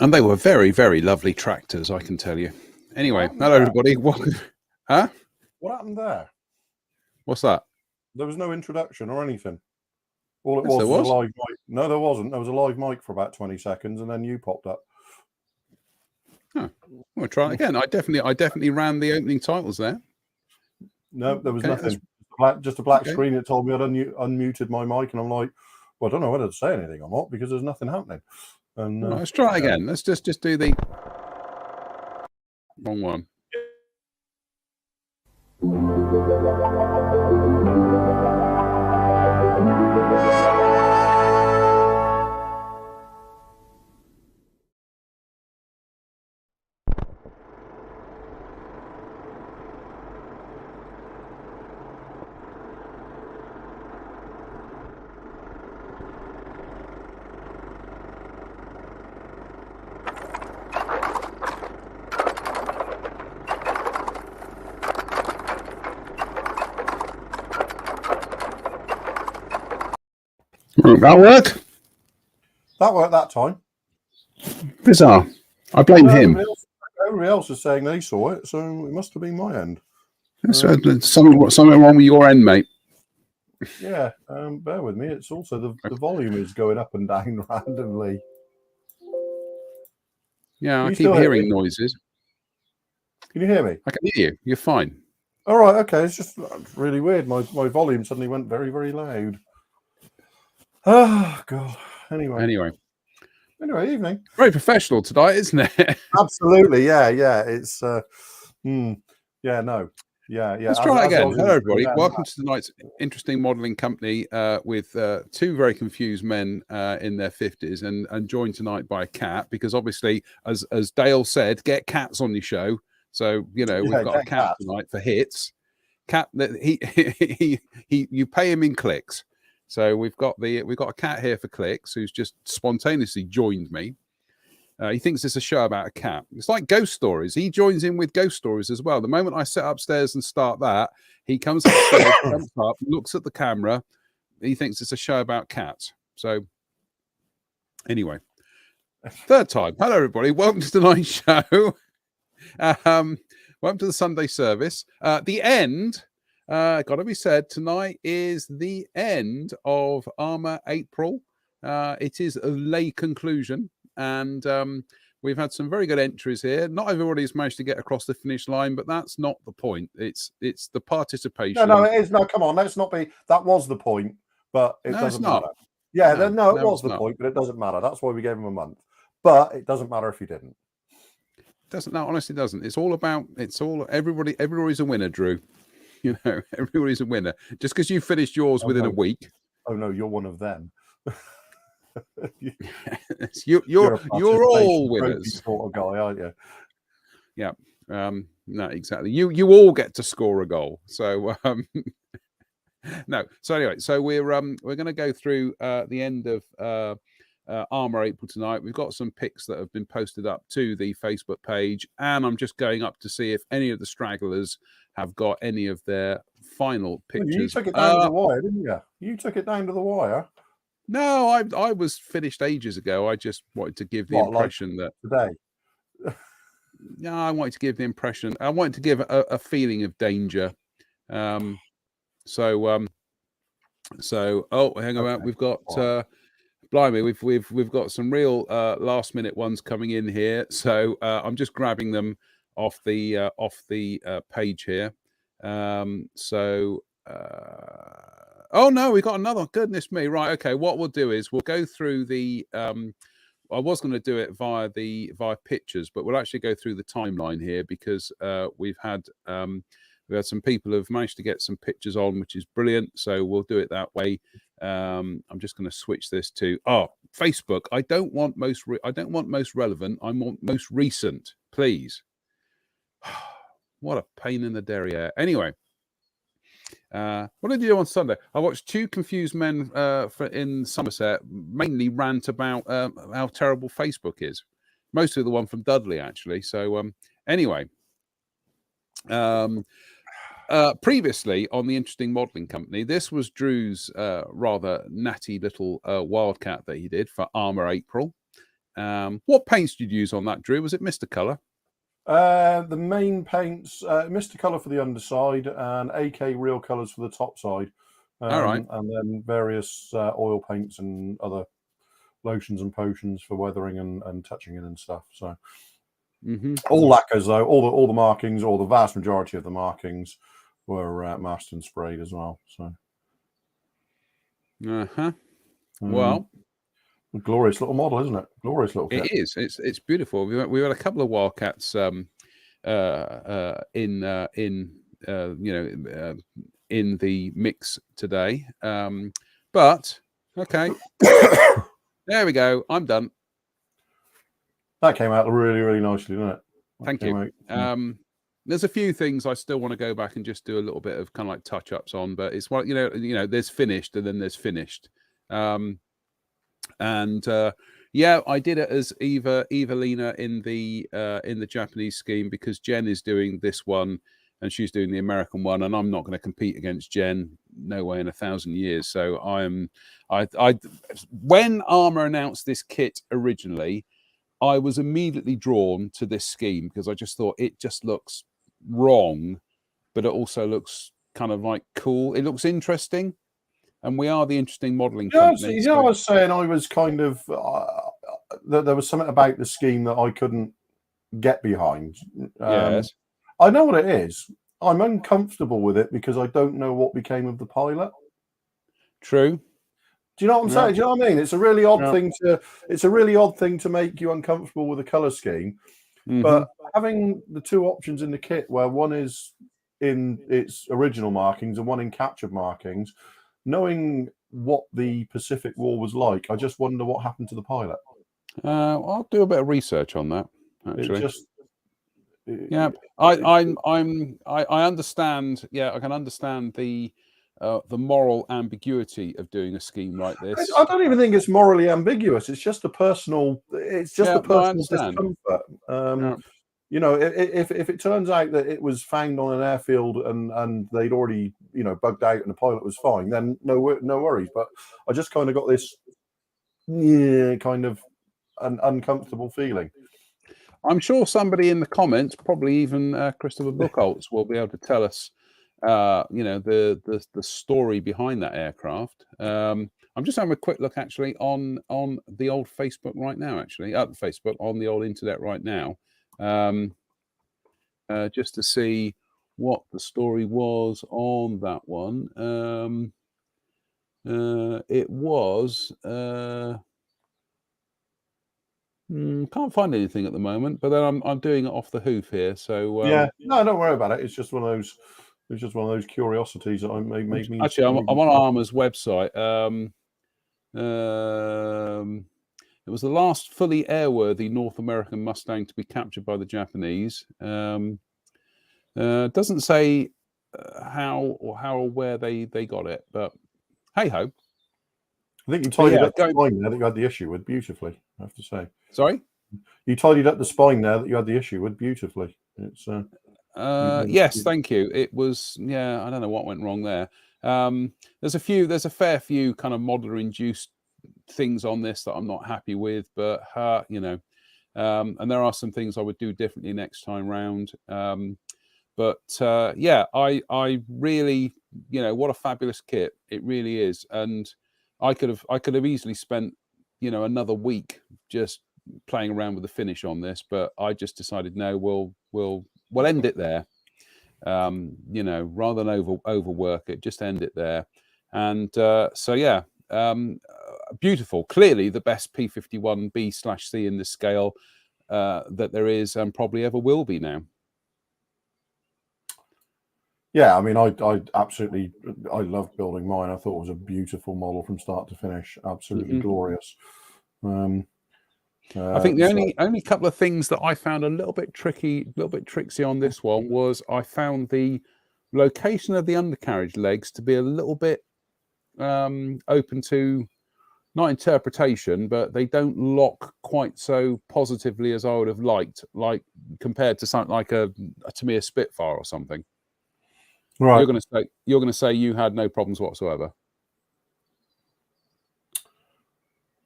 And they were very, very lovely tractors, I can tell you. Anyway, hello everybody. Huh? What happened there? What's that? There was no introduction or anything. All it was a live mic. No, there wasn't. There was a live mic for about 20 seconds, and then you popped up. Huh. We'll try it again. I definitely ran the opening titles there. No, there was nothing. Just a black screen. It told me I'd unmuted my mic, and I'm like, well, I don't know whether to say anything or not because there's nothing happening. And let's try it again. Let's just do the wrong one. That work? That worked that time. Bizarre. I blame him. Everybody else is saying they saw it, so it must have been my end. Something wrong with your end, mate. Yeah, bear with me. It's also the volume is going up and down randomly. Yeah, I keep hearing noises. Can you hear me? I can hear you. You're fine. All right, okay. It's just really weird. My volume suddenly went very, very loud. Oh, God. Anyway, evening. Very professional tonight, isn't it? Absolutely, yeah. It's, yeah. Let's try it again. Hello, everybody. Welcome to tonight's interesting modelling company with two very confused men in their 50s and joined tonight by a cat because obviously, as Dale said, get cats on your show. So, we've got a cat tonight for hits. Cat that you pay him in clicks. So we've got a cat here for clicks who's just spontaneously joined me. He thinks it's a show about a cat. It's like ghost stories. He joins in with ghost stories as well. The moment I sit upstairs and start that, he comes upstairs, jumps up, looks at the camera. He thinks it's a show about cats. So anyway, third time. Hello, everybody. Welcome to tonight's show. Welcome to the Sunday service. The end. Got to be said, tonight is the end of Armour April. It is a lay conclusion, and we've had some very good entries here. Not everybody's managed to get across the finish line, but that's not the point. It's the participation. No, it is. No, come on, let's not be. That was the point, but it doesn't matter. Yeah, it was the point, but it doesn't matter. That's why we gave him a month. But it doesn't matter if he didn't. Doesn't. No, honestly, doesn't. Everybody's a winner, Drew. Everybody's a winner. Just because you finished yours within a week. Oh no, you're one of them. you're all winners. Sort of guy, aren't you? Yeah. No, exactly. You all get to score a goal. So no. So anyway, so we're going to go through the end of Armour April tonight. We've got some pics that have been posted up to the Facebook page, and I'm just going up to see if any of the stragglers have got any of their final pictures. You took it down to the wire, didn't you? You took it down to the wire. No, I was finished ages ago. I just wanted to give the impression that today. No, I wanted to give the impression. I wanted to give a feeling of danger. So hang on, we've got blimey, we've got some real last minute ones coming in here. So I'm just grabbing them off the page here. Oh no, we got another. Goodness me! Right, okay. What we'll do is we'll go through the. I was going to do it via pictures, but we'll actually go through the timeline here because we've had We had some people who've managed to get some pictures on, which is brilliant. So we'll do it that way. I'm just going to switch this to Facebook. I don't want most relevant. I want most recent, please. What a pain in the derriere. Anyway, what did you do on Sunday? I watched two confused men in Somerset mainly rant about how terrible Facebook is. Mostly the one from Dudley, actually. So anyway, previously on the Interesting Modelling Company, this was Drewe's rather natty little wildcat that he did for Armour April. What paints did you use on that, Drewe? Was it Mr. Colour? The main paints, Mr. Colour for the underside and AK Real Colours for the top side. All right. And then various oil paints and other lotions and potions for weathering and touching in and stuff. So all lacquers, though, all the markings, or the vast majority of the markings were masked and sprayed as well. So well, a glorious little model, isn't it? Glorious little kit. It is. It's beautiful. We had a couple of wildcats in the mix today. But okay, there we go. I'm done. That came out really, really nicely, didn't it? Thank you. There's a few things I still want to go back and just do a little bit of kind of like touch-ups on, but it's what you know. There's finished, and then there's finished. Yeah, I did it as Evelina in the Japanese scheme, because Jen is doing this one and she's doing the American one, and I'm not going to compete against Jen. No way in 1,000 years. So when Armour announced this kit originally, I was immediately drawn to this scheme because I just thought it just looks wrong, but it also looks kind of like cool. It looks interesting. And we are the Interesting Modelling Company. I was saying I was kind of there was something about the scheme that I couldn't get behind. Yes, I know what it is. I'm uncomfortable with it because I don't know what became of the pilot. True. Do you know what I'm saying? Do you know what I mean? It's a really odd thing to. It's a really odd thing to make you uncomfortable with a colour scheme. But having the two options in the kit, where one is in its original markings and one in captured markings, knowing what the Pacific War was like, I just wonder what happened to the pilot. I'll do a bit of research on that. Actually, I understand. Yeah, I can understand the moral ambiguity of doing a scheme like this. I don't even think it's morally ambiguous. It's just a personal. It's just a personal discomfort. You know, if it turns out that it was found on an airfield and they'd already, bugged out and the pilot was fine, then no worries. But I just kind of got this kind of an uncomfortable feeling. I'm sure somebody in the comments, probably even Christopher Buchholz, will be able to tell us, the story behind that aircraft. I'm just having a quick look actually on the old Facebook right now. Actually, at Facebook on the old internet right now. Just to see what the story was on that one. It was can't find anything at the moment, but then I'm doing it off the hoof here. So no, don't worry about it. It's just one of those. It's just one of those curiosities that made me. Actually, I'm on Armour's website. It was the last fully airworthy North American Mustang to be captured by the Japanese. Doesn't say how or where they got it, but hey ho. I think you tidied up the spine there that you had the issue with beautifully, I have to say. Sorry? You tidied up the spine there that you had the issue with beautifully. It's yes, thank you. It was I don't know what went wrong there. There's a fair few kind of modeler induced things on this that I'm not happy with, but and there are some things I would do differently next time round. But I really, what a fabulous kit it really is, and I could have easily spent another week just playing around with the finish on this, but I just decided no, we'll end it there. Rather than overwork it, just end it there. And beautiful. Clearly the best P51B/C in this scale that there is and probably ever will be now. Yeah, I mean, I absolutely, I love building mine. I thought it was a beautiful model from start to finish. Absolutely glorious. I think the only couple of things that I found a little bit tricksy on this one was I found the location of the undercarriage legs to be a little bit open to not interpretation, but they don't lock quite so positively as I would have liked, like compared to something like a Tamiya Spitfire or something. Right. You're gonna say you had no problems whatsoever.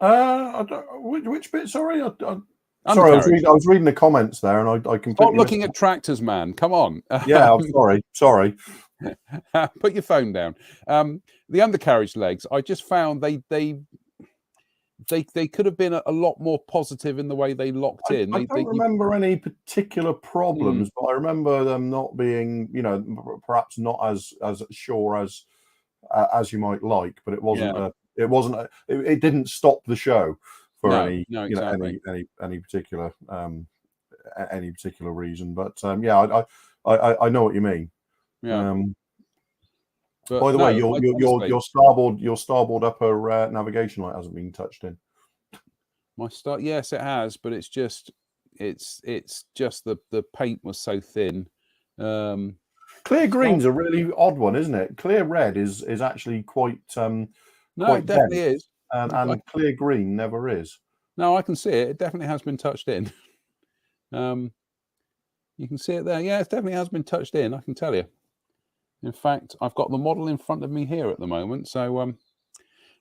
Which bit? Sorry, sorry. I was reading the comments there, and I completely stop looking at tractors, man. Come on. Yeah, I'm sorry. Put your phone down. The undercarriage legs, I just found they could have been a lot more positive in the way they locked in. I don't remember any particular problems, but I remember them not being, perhaps not as sure as you might like. But it wasn't. It didn't stop the show for any particular reason. But yeah, I know what you mean. Yeah. By the way, your starboard upper navigation light hasn't been touched in. Yes, it has, but it's just the paint was so thin. Clear green's a really odd one, isn't it? Clear red is actually quite no, it definitely is, and clear green never is. No, I can see it. It definitely has been touched in. You can see it there. Yeah, it definitely has been touched in. I can tell you. In fact, I've got the model in front of me here at the moment. So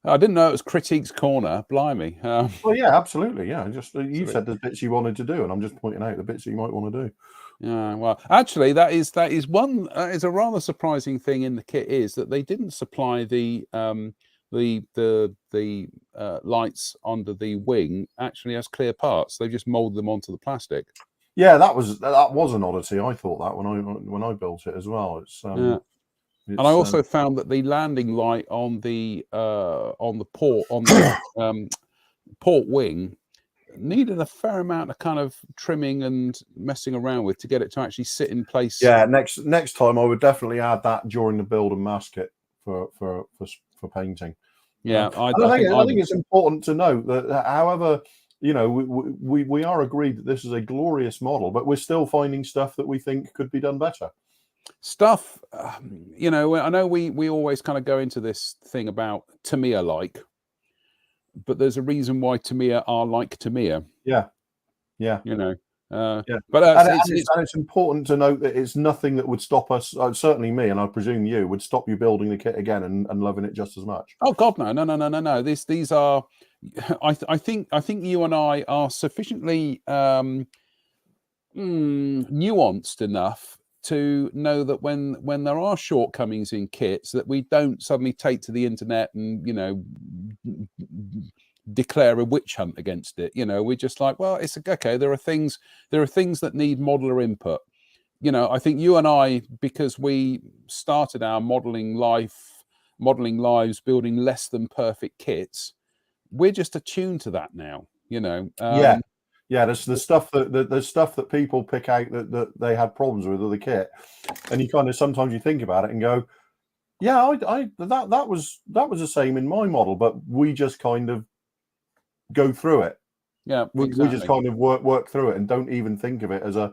I didn't know it was Critique's Corner. Blimey. Well, yeah, absolutely. Yeah, just you said the bits you wanted to do, and I'm just pointing out the bits that you might want to do. Yeah, well, actually, that is a rather surprising thing in the kit is that they didn't supply the lights under the wing actually as clear parts. They just molded them onto the plastic. Yeah, that was an oddity. I thought that when I built it as well. And I also found that the landing light on the port wing needed a fair amount of kind of trimming and messing around with to get it to actually sit in place. Yeah, next time I would definitely add that during the build and mask it for painting. Yeah, I think it's important to note that however, we are agreed that this is a glorious model, but we're still finding stuff that we think could be done better. Stuff, I know we always kind of go into this thing about Tamiya like, but there's a reason why Tamiya are like Tamiya. Yeah. But it's important to note that it's nothing that would stop us. Certainly me, and I presume you would stop you building the kit again and loving it just as much. Oh God, no. These are. I think you and I are sufficiently nuanced enough to know that when there are shortcomings in kits, that we don't suddenly take to the internet and declare a witch hunt against it. We're just like, well, it's okay. There are things that need modeler input. I think you and I, because we started our modeling lives building less than perfect kits, we're just attuned to that now. Yeah, there's the stuff that people pick out that they had problems with the kit, and you kind of sometimes you think about it and go, yeah, that was the same in my model, but we just kind of go through it. Yeah, we just kind of work through it and don't even think of it as a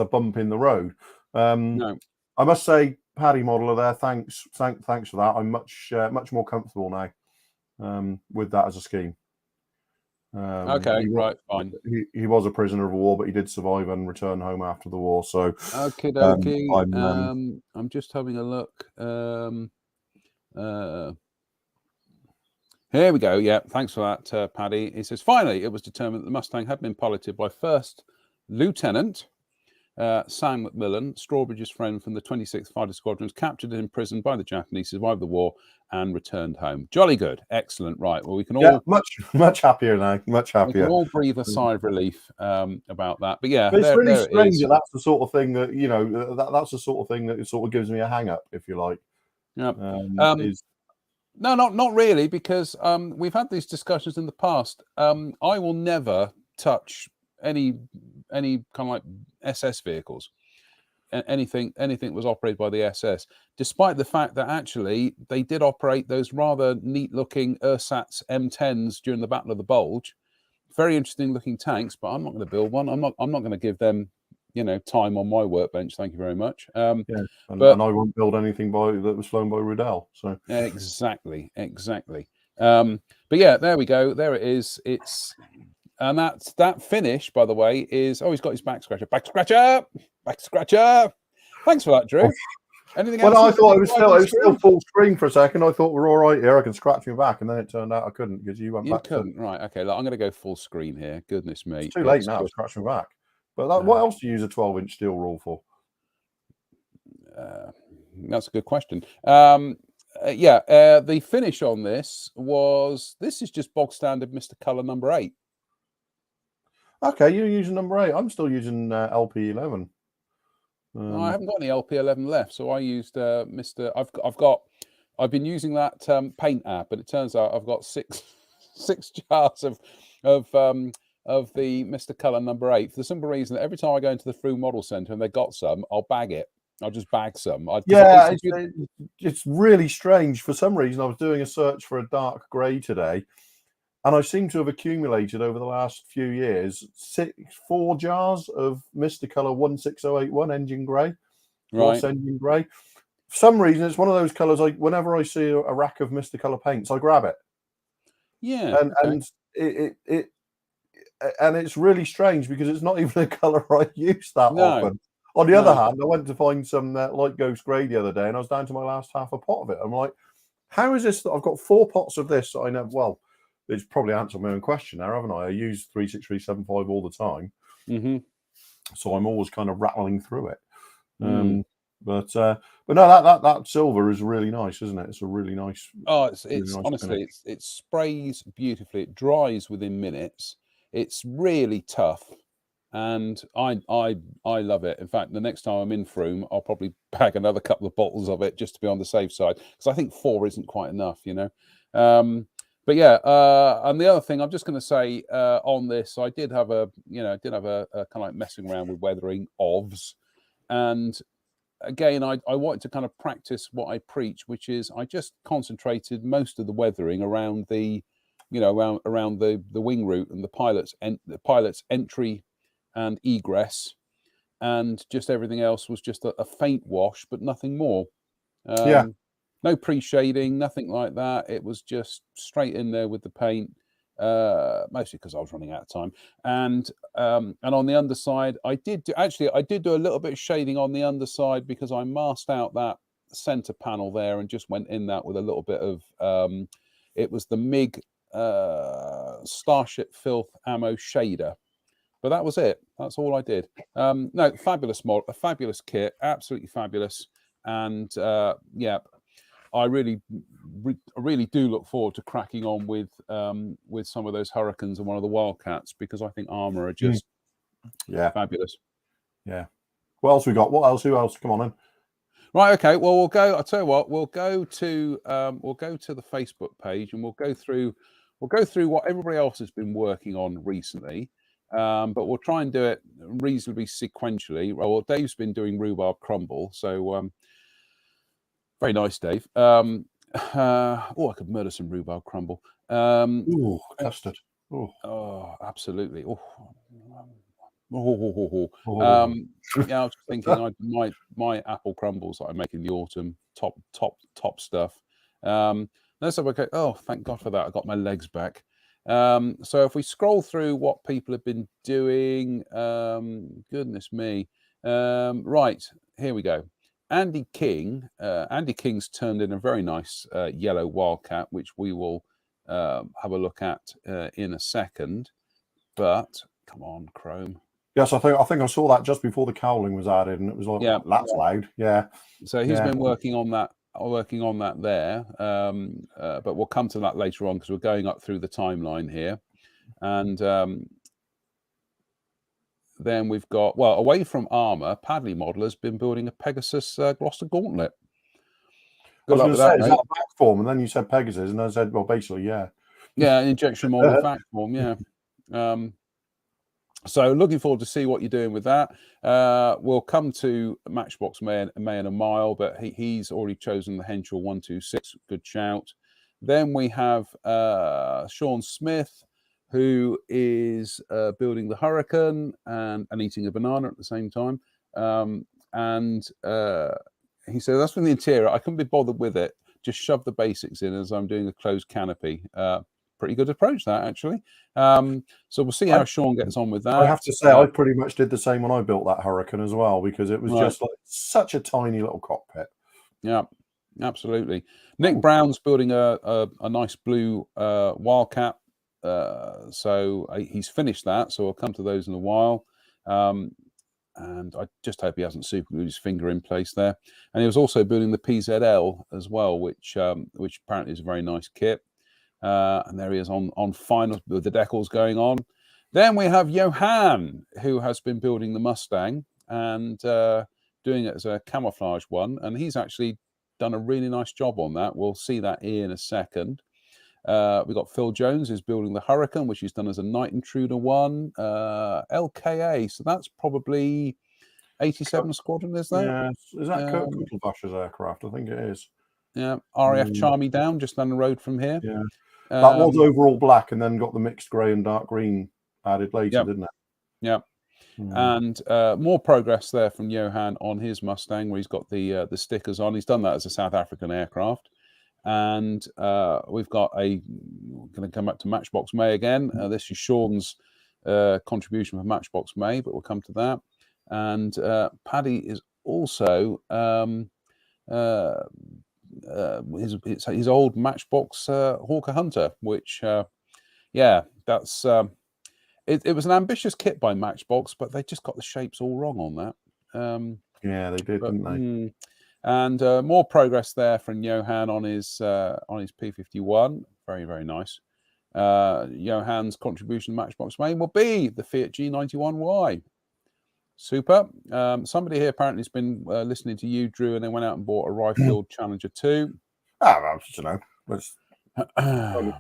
bump in the road. No. I must say, Paddy modeler there, thanks for that. I'm much more comfortable now with that as a scheme. Okay, right, fine. He was a prisoner of war, but he did survive and return home after the war. So, okay. I'm just having a look. Here we go. Yeah, thanks for that, Paddy. He says, finally, it was determined that the Mustang had been piloted by First Lieutenant Sam McMillan, Strawbridge's friend from the 26th Fighter Squadron, was captured and imprisoned by the Japanese, survived the war, and returned home. Jolly good. Excellent. Right. Well, we can all... much happier now. Much happier. We can all breathe a sigh of relief about that. But yeah, it's really strange that that's the sort of thing that, that's the sort of thing that sort of gives me a hang-up, if you like. Yeah. No, not really, because we've had these discussions in the past. I will never touch any kind of like SS vehicles. anything was operated by the SS, despite the fact that actually they did operate those rather neat looking ersatz M10s during the Battle of the Bulge. Very interesting looking tanks, but I'm not going to build one. I'm not going to give them, time on my workbench. Thank you very much. And I won't build anything that was flown by Riddell. So exactly. But yeah, there we go. There it is. And that finish, by the way, is he's got his back scratcher. Thanks for that, Drew. Anything else? Well, I thought it was still full screen for a second. I thought we're all right here. I can scratch my back, and then it turned out I couldn't because you went back. Couldn't, right? Okay, look, I'm going to go full screen here. Goodness me, it's too late now to scratch my back. But what else do you use a 12-inch steel rule for? That's a good question. The finish on this is just bog standard Mr. Colour number 8. Okay, you're using number 8. I'm still using LP11. I haven't got any LP11 left, so I used Mr. I've been using that paint app, but it turns out I've got six jars of the Mr. Colour number 8 for the simple reason that every time I go into the Drewe Model Centre and they got some, I'll bag it. I'll just bag some. It's really strange. For some reason, I was doing a search for a dark grey today, and I seem to have accumulated over the last few years 4 jars of Mr. Colour 16081 engine grey, right? Engine grey. For some reason, it's one of those colours. Whenever I see a rack of Mr. Colour paints, I grab it. Yeah, and it's really strange because it's not even a colour I use that often. On the other hand, I went to find some light ghost grey the other day, and I was down to my last half a pot of it. I'm like, how is this that I've got 4 pots of this that I know? Well, it's probably answered my own question now, haven't I? I use 36375 all the time, so I'm always kind of rattling through it. But no, that silver is really nice, isn't it? It's a really nice. Oh, it's really nice honestly, it sprays beautifully. It dries within minutes. It's really tough. And I love it. In fact, the next time I'm in Frome, I'll probably bag another couple of bottles of it just to be on the safe side, because I think 4 isn't quite enough, But yeah, and the other thing I'm just going to say on this, I did have a kind of like messing around with weathering OVs, and again, I wanted to kind of practice what I preach, which is I just concentrated most of the weathering around the, around the wing route and the pilot's entry and egress, and just everything else was just a faint wash, but nothing more. No pre-shading, nothing like that. It was just straight in there with the paint, mostly because I was running out of time. And on the underside, I did do a little bit of shading on the underside because I masked out that center panel there and just went in that with a little bit of it was the MiG Starship Filth ammo shader. But that was it. That's all I did. No, fabulous mod, a fabulous kit, absolutely fabulous. And I really do look forward to cracking on with some of those Hurricanes and one of the Wildcats, because I think Armour are just fabulous. Yeah. What else we got? Who else? Come on in. Right. Okay. Well, we'll go. I'll tell you what. We'll go to the Facebook page and we'll go through what everybody else has been working on recently. But we'll try and do it reasonably sequentially. Well, Dave's been doing rhubarb crumble, so very nice, Dave. I could murder some rhubarb crumble. Custard. Oh, absolutely. I was thinking my apple crumbles that I make in the autumn, top stuff. Let's have a go. Oh, thank God for that. I got my legs back. So if we scroll through what people have been doing, goodness me. Right, here we go. Andy King's turned in a very nice yellow Wildcat, which we will have a look at in a second. But come on, Chrome. Yes, I think I saw that just before the cowling was added, and it was like, that's loud. Yeah. So he's been working on that there, but we'll come to that later on because we're going up through the timeline here. And then we've got, away from Armour, Padley Model has been building a Pegasus Gloucester Gauntlet. Good luck with that. Is that a back form? And then you said Pegasus, and I said, well, basically, yeah. Yeah, an injection molded back form, yeah. So looking forward to see what you're doing with that. We'll come to Matchbox May in a mile, but he's already chosen the Henschel 126. Good shout. Then we have Sean Smith, who is building the Hurricane and eating a banana at the same time. He said, that's from the interior. I couldn't be bothered with it. Just shove the basics in as I'm doing a closed canopy. Pretty good approach, that, actually. So we'll see how Sean gets on with that. I have to say, I pretty much did the same when I built that Hurricane as well, because it was just like such a tiny little cockpit. Yeah, absolutely. Nick Brown's building a nice blue Wildcat. So he's finished that. So we'll come to those in a while. And I just hope he hasn't super glued his finger in place there. And he was also building the PZL as well, which apparently is a very nice kit. And there he is on final with the decals going on. Then we have Johan, who has been building the Mustang and doing it as a camouflage one. And he's actually done a really nice job on that. We'll see that in a second. We've got Phil Jones, who's building the Hurricane, which he's done as a Night Intruder one. LKA, so that's probably 87 Squadron, is that? Yeah, is that Kurt Kugelbascher's aircraft? I think it is. Yeah, RAF Charmy Down, just down the road from here. Yeah, that was overall black and then got the mixed grey and dark green added later, didn't it? Yeah. And more progress there from Johan on his Mustang, where he's got the stickers on. He's done that as a South African aircraft. And we've got going to come up to Matchbox May again. This is Sean's contribution for Matchbox May, but we'll come to that. And Paddy is also his old Matchbox Hawker Hunter, which, that's it was an ambitious kit by Matchbox, but they just got the shapes all wrong on that. Yeah, they did, didn't they? And more progress there from Johan on his P51. Very, very nice. Johan's contribution to Matchbox May will be the Fiat G91Y. Super. Somebody here apparently has been listening to you, Drew, and they went out and bought a Riffield Challenger 2. You know,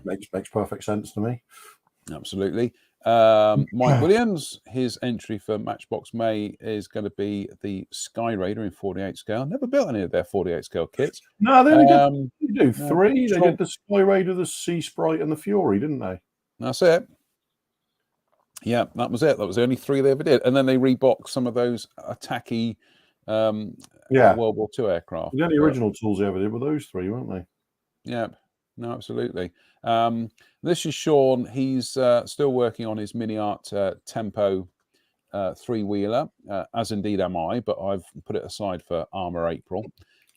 makes perfect sense to me. Absolutely. Mike Williams, his entry for Matchbox May is going to be the Sky Raider in 48 scale. Never built any of their 48 scale kits. No, they only did three. They did the Sky Raider, the Sea Sprite, and the Fury, didn't they? That's it. Yeah, that was it. That was the only three they ever did. And then they reboxed some of those attacky World War II aircraft. The only original tools they ever did were those three, weren't they? Yeah, no, absolutely. This is Sean. He's still working on his Mini Art Tempo three-wheeler, as indeed am I, but I've put it aside for Armour April.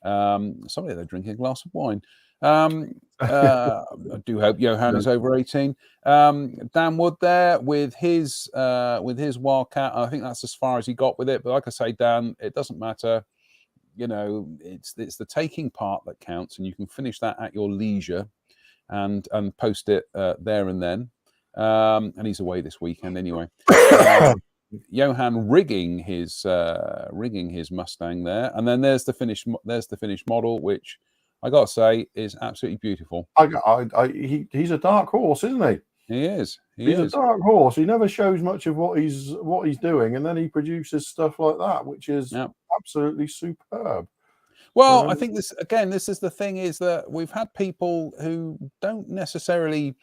Somebody there drinking a glass of wine. I do hope Johan is over 18. Dan Wood there with his Wildcat. I think that's as far as he got with it. But like I say, Dan, it doesn't matter. You know, it's the taking part that counts, and you can finish that at your leisure and post it there and then. And he's away this weekend anyway. Johan rigging his Mustang there, and then there's the finished model, which I got to say is absolutely beautiful. He's a dark horse, isn't he? He is. He's a dark horse. He never shows much of what he's doing, and then he produces stuff like that, which is absolutely superb. Well, I think this is the thing, is that we've had people who don't necessarily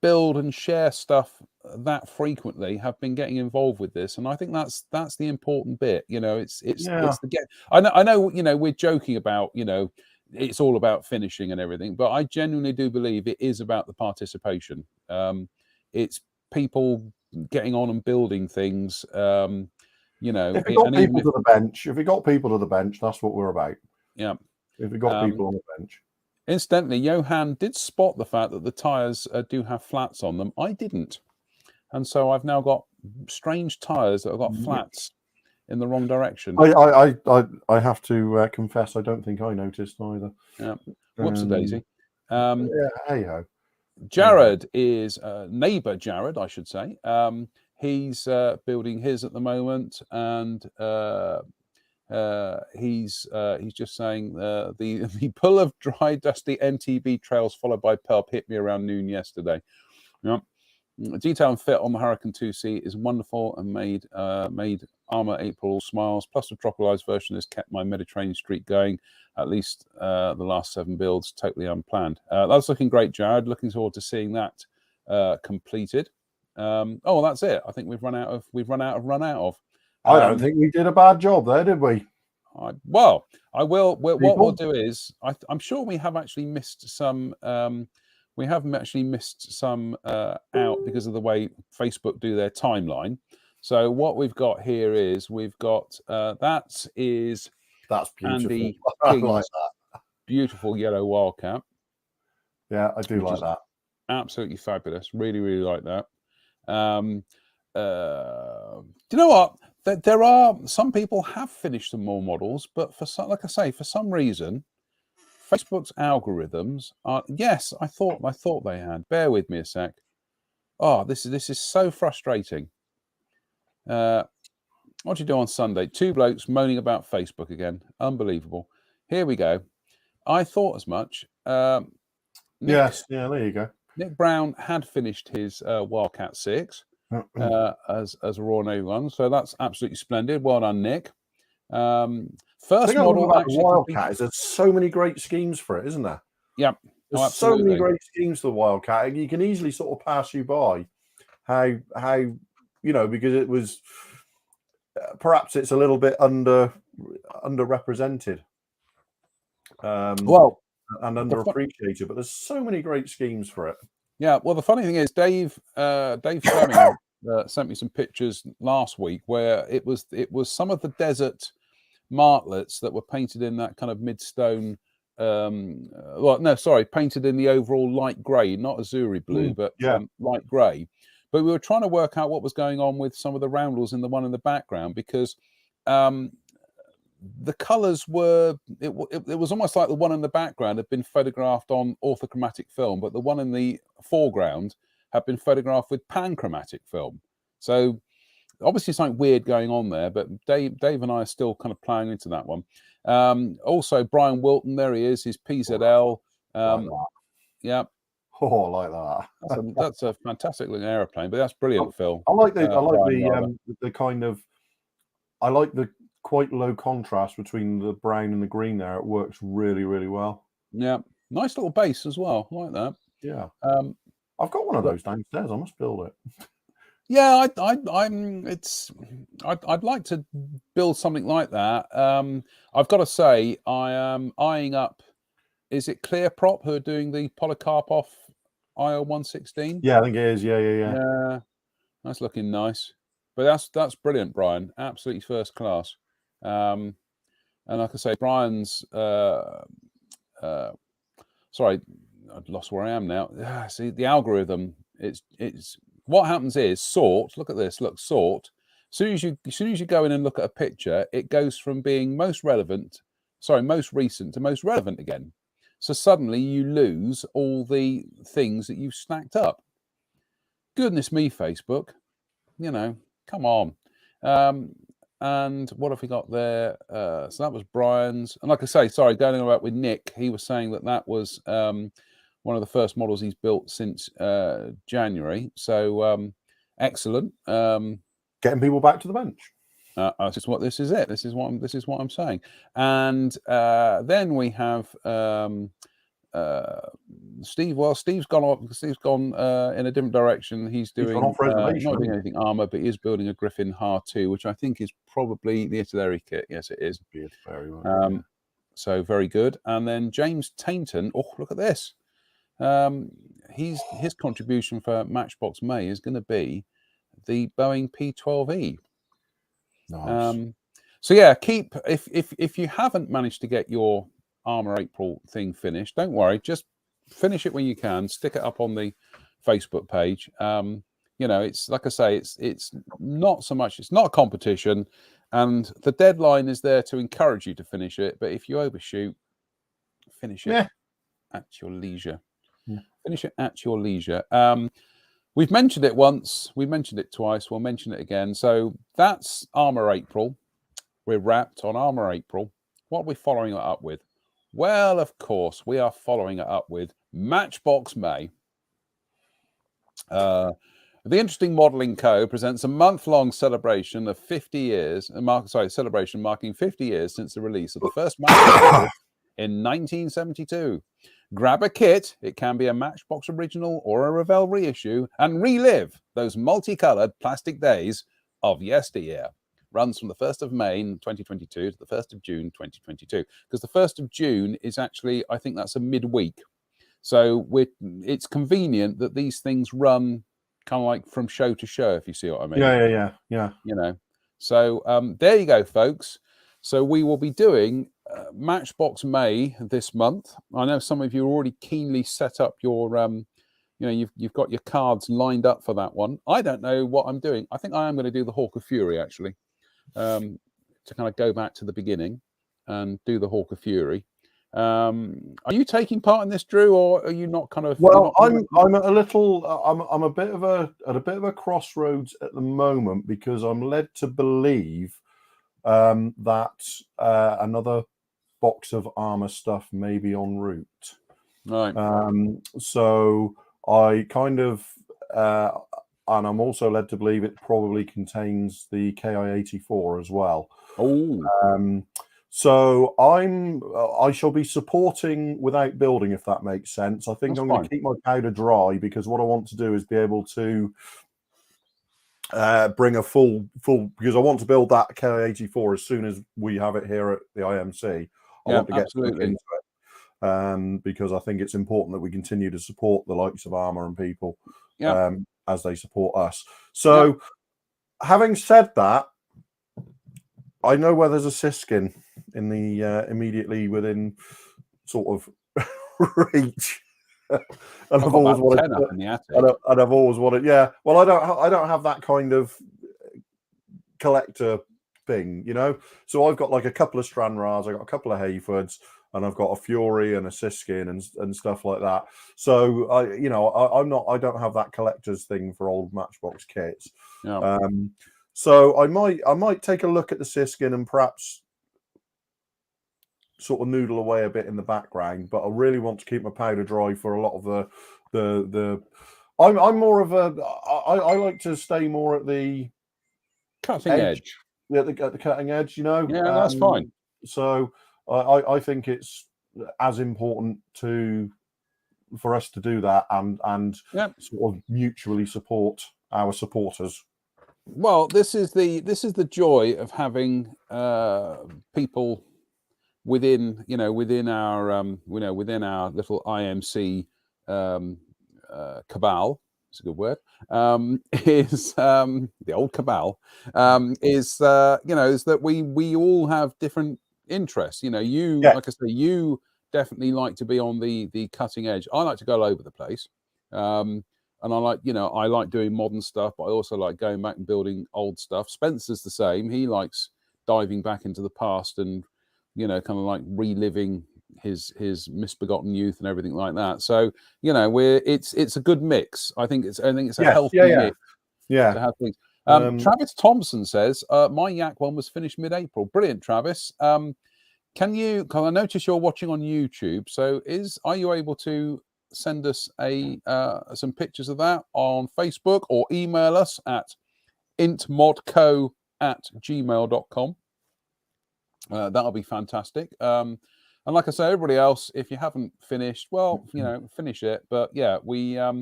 build and share stuff that frequently have been getting involved with this, and I think that's the important bit. You know, it's the I know. You know, we're joking about, you know, it's all about finishing and everything, but I genuinely do believe it is about the participation. It's people getting on and building things. You know, if we got people to the bench, that's what we're about. Yeah. If we got people on the bench. Incidentally, Johan did spot the fact that the tyres do have flats on them. I didn't. And so I've now got strange tyres that have got flats in the wrong direction. I have to confess, I don't think I noticed either. Yeah. Whoops-a-daisy. Hey-ho. Jared is neighbour Jared, I should say. He's building his at the moment, and he's just saying the pull of dry, dusty NTB trails followed by pulp hit me around noon yesterday. Yeah. Detail and fit on the Hurricane 2C is wonderful and made Armour April smiles. Plus, the tropicalized version has kept my Mediterranean streak going. At least the last 7 builds, totally unplanned. That's looking great, Jared. Looking forward to seeing that completed. Oh, that's it. I think we've run out of. I don't think we did a bad job there, did we? I will. What we'll do is, I'm sure we have actually missed some. We have actually missed some out because of the way Facebook do their timeline. So what we've got here is we've got that's beautiful. Andy I King's like that. Beautiful yellow wildcat. Yeah, I do like that. Absolutely fabulous. Really, really like that. Do you know what? There are some people have finished some more models, but for some, like I say, for some reason, Facebook's algorithms are. Yes, I thought they had. Bear with me a sec. Oh, this is so frustrating. What do you do on Sunday? 2 blokes moaning about Facebook again. Unbelievable. Here we go. I thought as much. Yes, yeah, there you go. Nick Brown had finished his Wildcat 6 as a Raw Navy one, so that's absolutely splendid. Well done, Nick. First model about the Wildcat is there's so many great schemes for it, isn't there? Yeah, there's so many great schemes for the Wildcat. You can easily sort of pass you by how because it was perhaps it's a little bit underrepresented. Well, and underappreciated, but there's so many great schemes for it. Yeah, well, the funny thing is, Dave Fleming sent me some pictures last week where it was some of the desert martlets that were painted in that kind of mid-stone. Painted in the overall light grey, not azuri blue, but light grey. But we were trying to work out what was going on with some of the roundels in the one in the background because the colours were. It was almost like the one in the background had been photographed on orthochromatic film, but the one in the foreground had been photographed with panchromatic film. So obviously something weird going on there, but Dave and I are still kind of ploughing into that one. Also, Brian Wilton, there he is, his PZL. Yeah. Oh, I like that. That's a fantastic looking aeroplane, but that's brilliant, Phil. I like the quite low contrast between the brown and the green there. It works really, really well. Yeah. Nice little base as well. I like that. Yeah. I've got one of those downstairs. I must build it. Yeah, I'd like to build something like that. I've got to say, I am eyeing up. Is it Clear Prop who are doing the Polikarpov IO-116? Yeah, I think it is. Yeah. That's looking nice. But that's brilliant, Brian. Absolutely first class. And like I say, Brian's. Sorry, I've lost where I am now. See, the algorithm. It's. What happens is sort. Look at this. Look, sort. As soon as you go in and look at a picture, it goes from being most recent to most relevant again. So suddenly you lose all the things that you've stacked up. Goodness me, Facebook. Come on. And what have we got there? So that was Brian's. And like I say, sorry, going about with Nick, he was saying that was one of the first models he's built since January. So excellent. Getting people back to the bench. This is it. This is what I'm saying. And then we have Steve. Well, Steve's gone in a different direction. He's doing not doing anything armor, but he is building a Griffin HAR2, which I think is probably the Italeri kit. Yes, it is. Very well. So very good. And then James Tainton. Oh, look at this. His contribution for Matchbox May is going to be the Boeing P-12E. Nice. So yeah, if you haven't managed to get your Armour April thing finished, don't worry. Just finish it when you can. Stick it up on the Facebook page. It's like I say, it's not so much. It's not a competition, and the deadline is there to encourage you to finish it. But if you overshoot, finish it at your leisure. Yeah. Finish it at your leisure. We've mentioned it once. We've mentioned it twice. We'll mention it again. So that's Armour April. We're wrapped on Armour April. What are we following it up with? Well, of course, we are following it up with Matchbox May. The Interesting Modelling Co. presents a month-long celebration of 50 years, celebration marking 50 years since the release of the first Matchbox in 1972. Grab a kit, it can be a Matchbox original or a Revell reissue, and relive those multicoloured plastic days of yesteryear. Runs from the 1st of May 2022 to the 1st of June 2022. Because the 1st of June is actually, I think that's a midweek. So it's convenient that these things run kind of like from show to show, if you see what I mean. Yeah. You know, so there you go, folks. So we will be doing Matchbox May this month. I know some of you already keenly set up your, you've got your cards lined up for that one. I don't know what I'm doing. I think I am going to do the Hawk of Fury, actually, to kind of go back to the beginning and do the Hawk of Fury. Are you taking part in this, Drew, or are you not kind of? Well, I'm at a little. I'm a bit of a crossroads at the moment because I'm led to believe that another box of armor stuff may be en route. Right. So I kind of, and I'm also led to believe it probably contains the KI-84 as well. Oh. So I shall be supporting without building, if that makes sense. I think I'm going to keep my powder dry because what I want to do is be able to bring a full because I want to build that KI-84 as soon as we have it here at the IMC. I want to get into it because I think it's important that we continue to support the likes of Armour and people as they support us. So having said that, I know where there's a Siskin in the immediately within sort of reach, and I've always wanted up in the attic. and I've always wanted. Yeah, well, I don't have that kind of collector thing, you know. So I've got like a couple of Stranraers, I've got a couple of Hayfords, and I've got a Fury and a Siskin and stuff like that. So I don't have that collector's thing for old Matchbox kits. Yeah. So I might take a look at the Siskin and perhaps sort of noodle away a bit in the background, but I really want to keep my powder dry for a lot of the. I'm more of a. I like to stay more at the cutting edge. Yeah, at the cutting edge. You know. Yeah, that's fine. So I think it's as important for us to do that and sort of mutually support our supporters. Well, this is the joy of having people within our within our little IMC cabal. It's a good word. Is the old cabal? Is that we all have different interests. You know, like I say, you definitely like to be on the cutting edge. I like to go all over the place. And I like doing modern stuff, but I also like going back and building old stuff. Spencer's the same. He likes diving back into the past and, kind of like reliving his misbegotten youth and everything like that. So, it's a good mix. I think it's a healthy mix. Yeah. To have things. Travis Thompson says, my Yak one was finished mid-April. Brilliant, Travis. Can you, because I notice you're watching on YouTube, so are you able to send us some pictures of that on Facebook or email us at intmodco@gmail.com. That'll be fantastic. And like I say, everybody else, if you haven't finished, well, finish it. But yeah, we are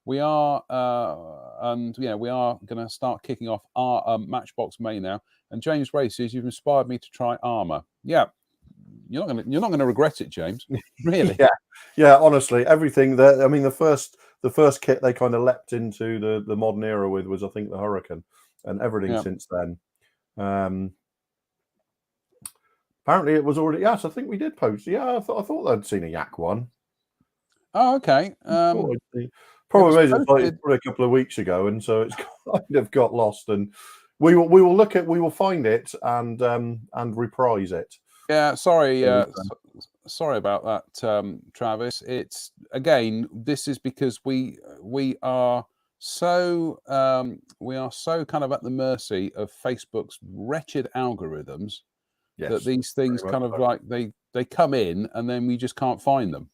going to start kicking off our Matchbox May now. And James Ray says, you've inspired me to try Armour. Yeah. You're not going to regret it, James. Really? Yeah. Honestly, everything that the first kit they kind of leapt into the modern era with was, I think, the Hurricane, and everything since then. Apparently, it was already. Yes, I think we did post. Yeah, I thought I'd seen a Yak one. Oh, okay. Probably probably a couple of weeks ago, and so it's kind of got lost. And we will find it and reprise it. Yeah, sorry about that, Travis. It's again, this is because we are so kind of at the mercy of Facebook's wretched algorithms that these things kind of like they come in and then we just can't find them.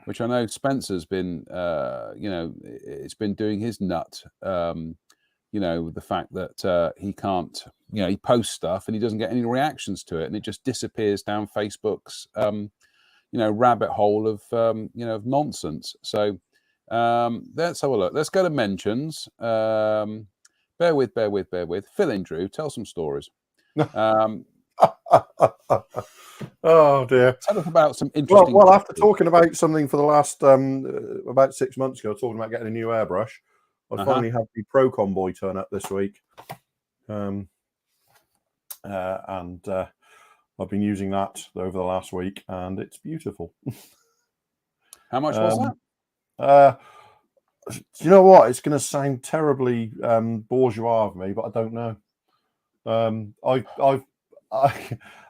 which I know Spencer's been, it's been doing his nut. The fact that he can't, he posts stuff and he doesn't get any reactions to it, and it just disappears down Facebook's, rabbit hole of, of nonsense. So let's have a look. Let's go to mentions. Bear with. Fill in, Drew. Tell some stories. Oh dear! Tell us about some interesting. Well, after talking about something for the last about 6 months ago, talking about getting a new airbrush, I finally had the Pro Convoy turn up this week, and I've been using that over the last week, and it's beautiful. How much was that? You know what? It's going to sound terribly bourgeois of me, but I don't know.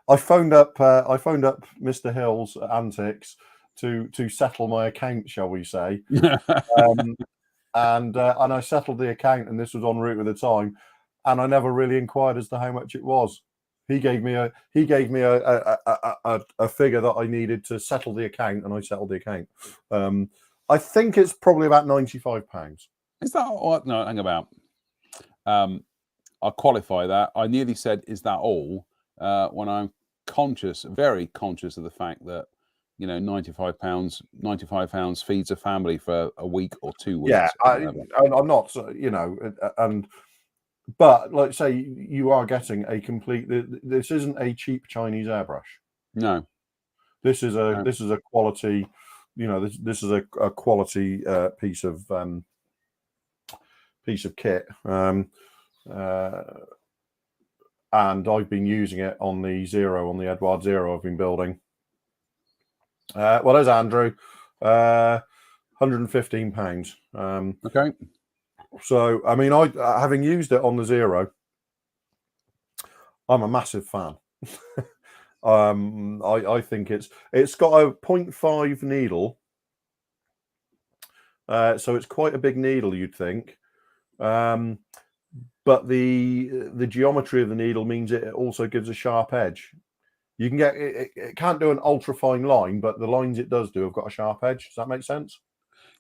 I phoned up Mr. Hill's Antics to settle my account, shall we say? And I settled the account, and this was en route at the time, and I never really inquired as to how much it was. He gave me a figure that I needed to settle the account, and I settled the account. I think it's probably about £95. Is that what? No, hang about. I'll qualify that. I nearly said, "Is that all?" When I'm very conscious of the fact that £95 feeds a family for a week or 2 weeks. Yeah, I'm not, but like say, you are getting a complete. This isn't a cheap Chinese airbrush. No, this is a quality. This is a quality piece of kit. And I've been using it on the Edward Zero I've been building. Well, there's Andrew, £115. Okay. So, I mean, having used it on the Zero, I'm a massive fan. I think it's got a 0.5 needle, so it's quite a big needle, you'd think. But the geometry of the needle means it also gives a sharp edge. You can get it can't do an ultra fine line, but the lines it does do have got a sharp edge. Does that make sense?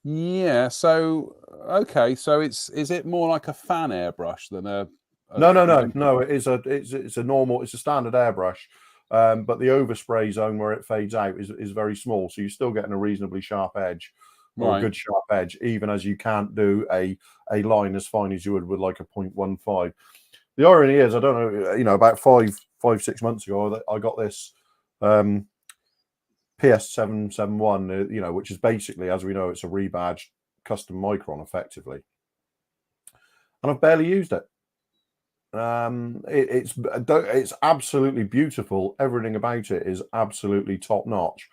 Yeah. So okay. So is it more like a fan airbrush than a? No. It's a standard airbrush, but the overspray zone where it fades out is very small, so you're still getting a reasonably sharp edge. Or a good sharp edge, even as you can't do a line as fine as you would with like a 0.15. The irony is, I don't know, about 5-6 months ago, I got this PS771, which is basically, as we know, it's a rebadged custom micron, effectively, and I've barely used it. It's absolutely beautiful. Everything about it is absolutely top notch.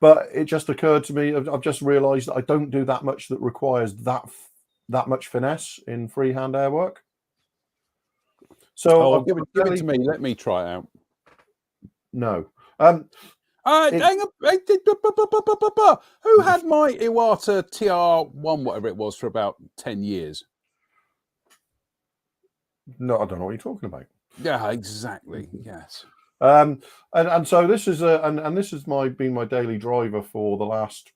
But it just occurred to me, I've just realised that I don't do that much that requires that much finesse in freehand airwork. So give it to me. Let me try it out. No. Hang on. Who had my Iwata TR1, whatever it was, for about 10 years? No, I don't know what you're talking about. Yeah, exactly. Yes. And so this is this has been my daily driver for the last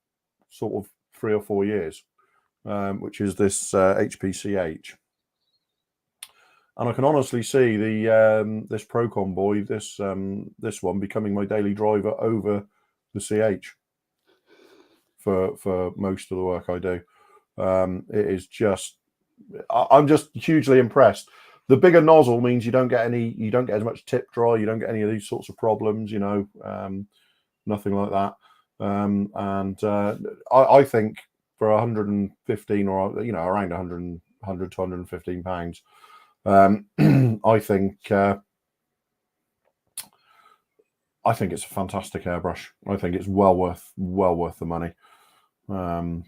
sort of 3 or 4 years, which is this HPCH. And I can honestly see this Pro Convoy, this one becoming my daily driver over the CH for most of the work I do. It is just, I'm just hugely impressed. The bigger nozzle means you don't get as much tip dry, you don't get any of these sorts of problems, nothing like that. I think for 115 or around 100 to 115 pounds, I think it's a fantastic airbrush. I think it's well worth the money, and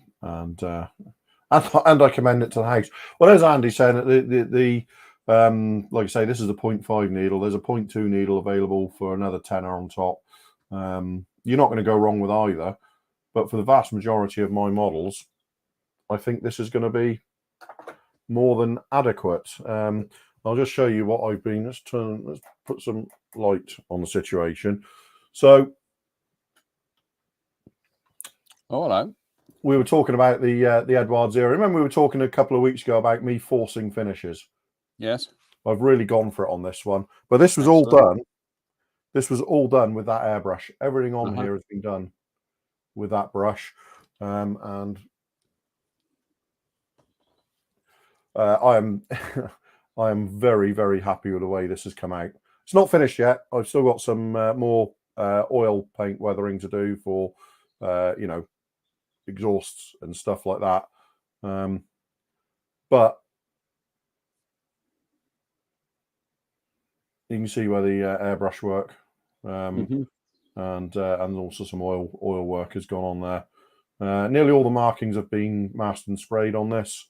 I commend it to the house. Well, as Andy said, like I say, this is a 0.5 needle. There's a 0.2 needle available for another tenner on top. You're not going to go wrong with either. But for the vast majority of my models, I think this is going to be more than adequate. I'll just show you what I've been. Let's put some light on the situation. So Oh, hello. We were talking about the Edward Zero. Remember, we were talking a couple of weeks ago about me forcing finishes. Yes. I've really gone for it on this one, but this was all done. This was all done with that airbrush. Everything on here has been done with that brush, and I am I am very, very happy with the way this has come out. It's not finished yet. I've still got some more oil paint weathering to do for you know, exhausts and stuff like that. But you can see where the airbrush work, and also some oil work has gone on there. Nearly all the markings have been masked and sprayed on this.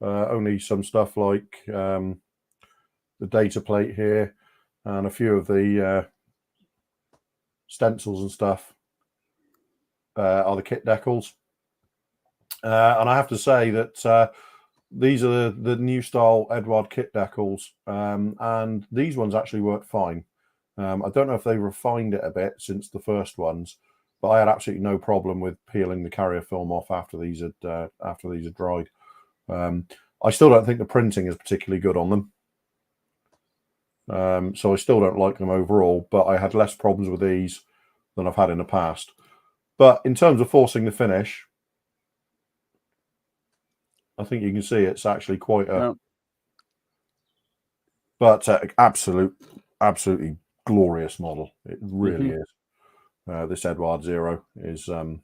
Only some stuff like the data plate here and a few of the stencils and stuff are the kit decals. And I have to say that these are the new style Edward kit decals, and these ones actually work fine. I don't know if they refined it a bit since the first ones, but I had absolutely no problem with peeling the carrier film off after these had dried. I still don't think the printing is particularly good on them, so I still don't like them overall. But I had less problems with these than I've had in the past. But in terms of forcing the finish, I think you can see it's actually quite a, but absolutely glorious model. It really is. This Edward Zero is. I'm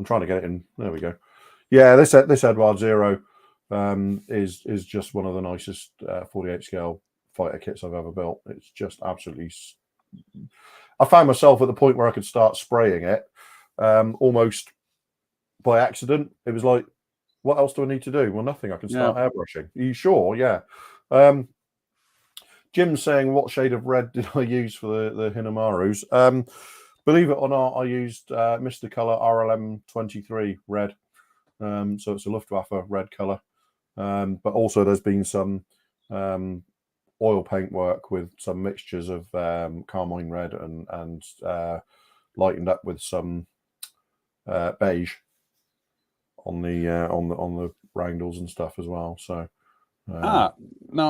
trying to get it in. There we go. Yeah, this Edward Zero is just one of the nicest 48 scale fighter kits I've ever built. It's just absolutely. I found myself at the point where I could start spraying it almost by accident. It was like, what else do I need to do? Well, nothing. I can start airbrushing. Are you sure? Yeah. Jim's saying, what shade of red did I use for the Hinamarus? Believe it or not, I used Mr. Color RLM 23 red. So it's a Luftwaffe red color. But also there's been some oil paint work with some mixtures of carmine red and lightened up with some beige on the roundels and stuff as well. So no,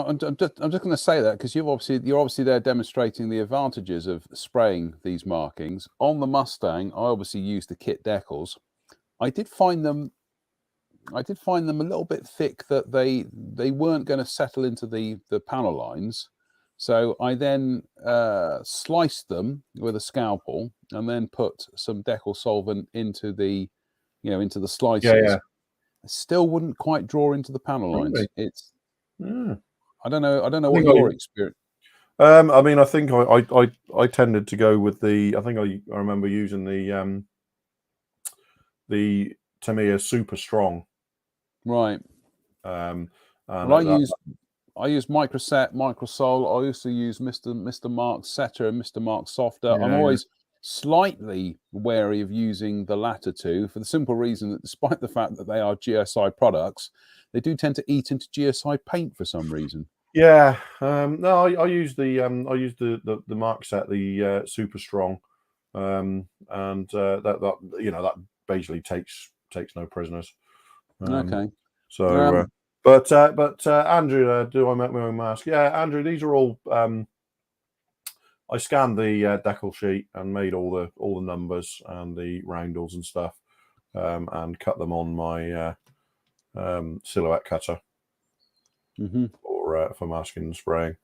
I'm just going to say that because you're obviously there demonstrating the advantages of spraying these markings on the Mustang. I obviously used the kit decals. I did find them a little bit thick, that they weren't going to settle into the panel lines. So I then sliced them with a scalpel and then put some decal solvent into the slices. Yeah. Still wouldn't quite draw into the panel lines. Really? It's I don't know what your experience. I mean, I think I tended to go with the. I think I remember using the Tamiya Super Strong. Right. And well, I use Microset, Microsol. I also use Mr. Mark Setter and Mr. Mark Softer. Yeah. I'm always slightly wary of using the latter two for the simple reason that despite the fact that they are GSI products, they do tend to eat into GSI paint for some reason. Yeah. No, I use the Mark Set, the Super Strong, and that basically takes no prisoners. Okay. So, but Andrew, do I make my own mask? Yeah, Andrew, these are all. I scanned the decal sheet and made all the numbers and the roundels and stuff, and cut them on my silhouette cutter for masking and spraying,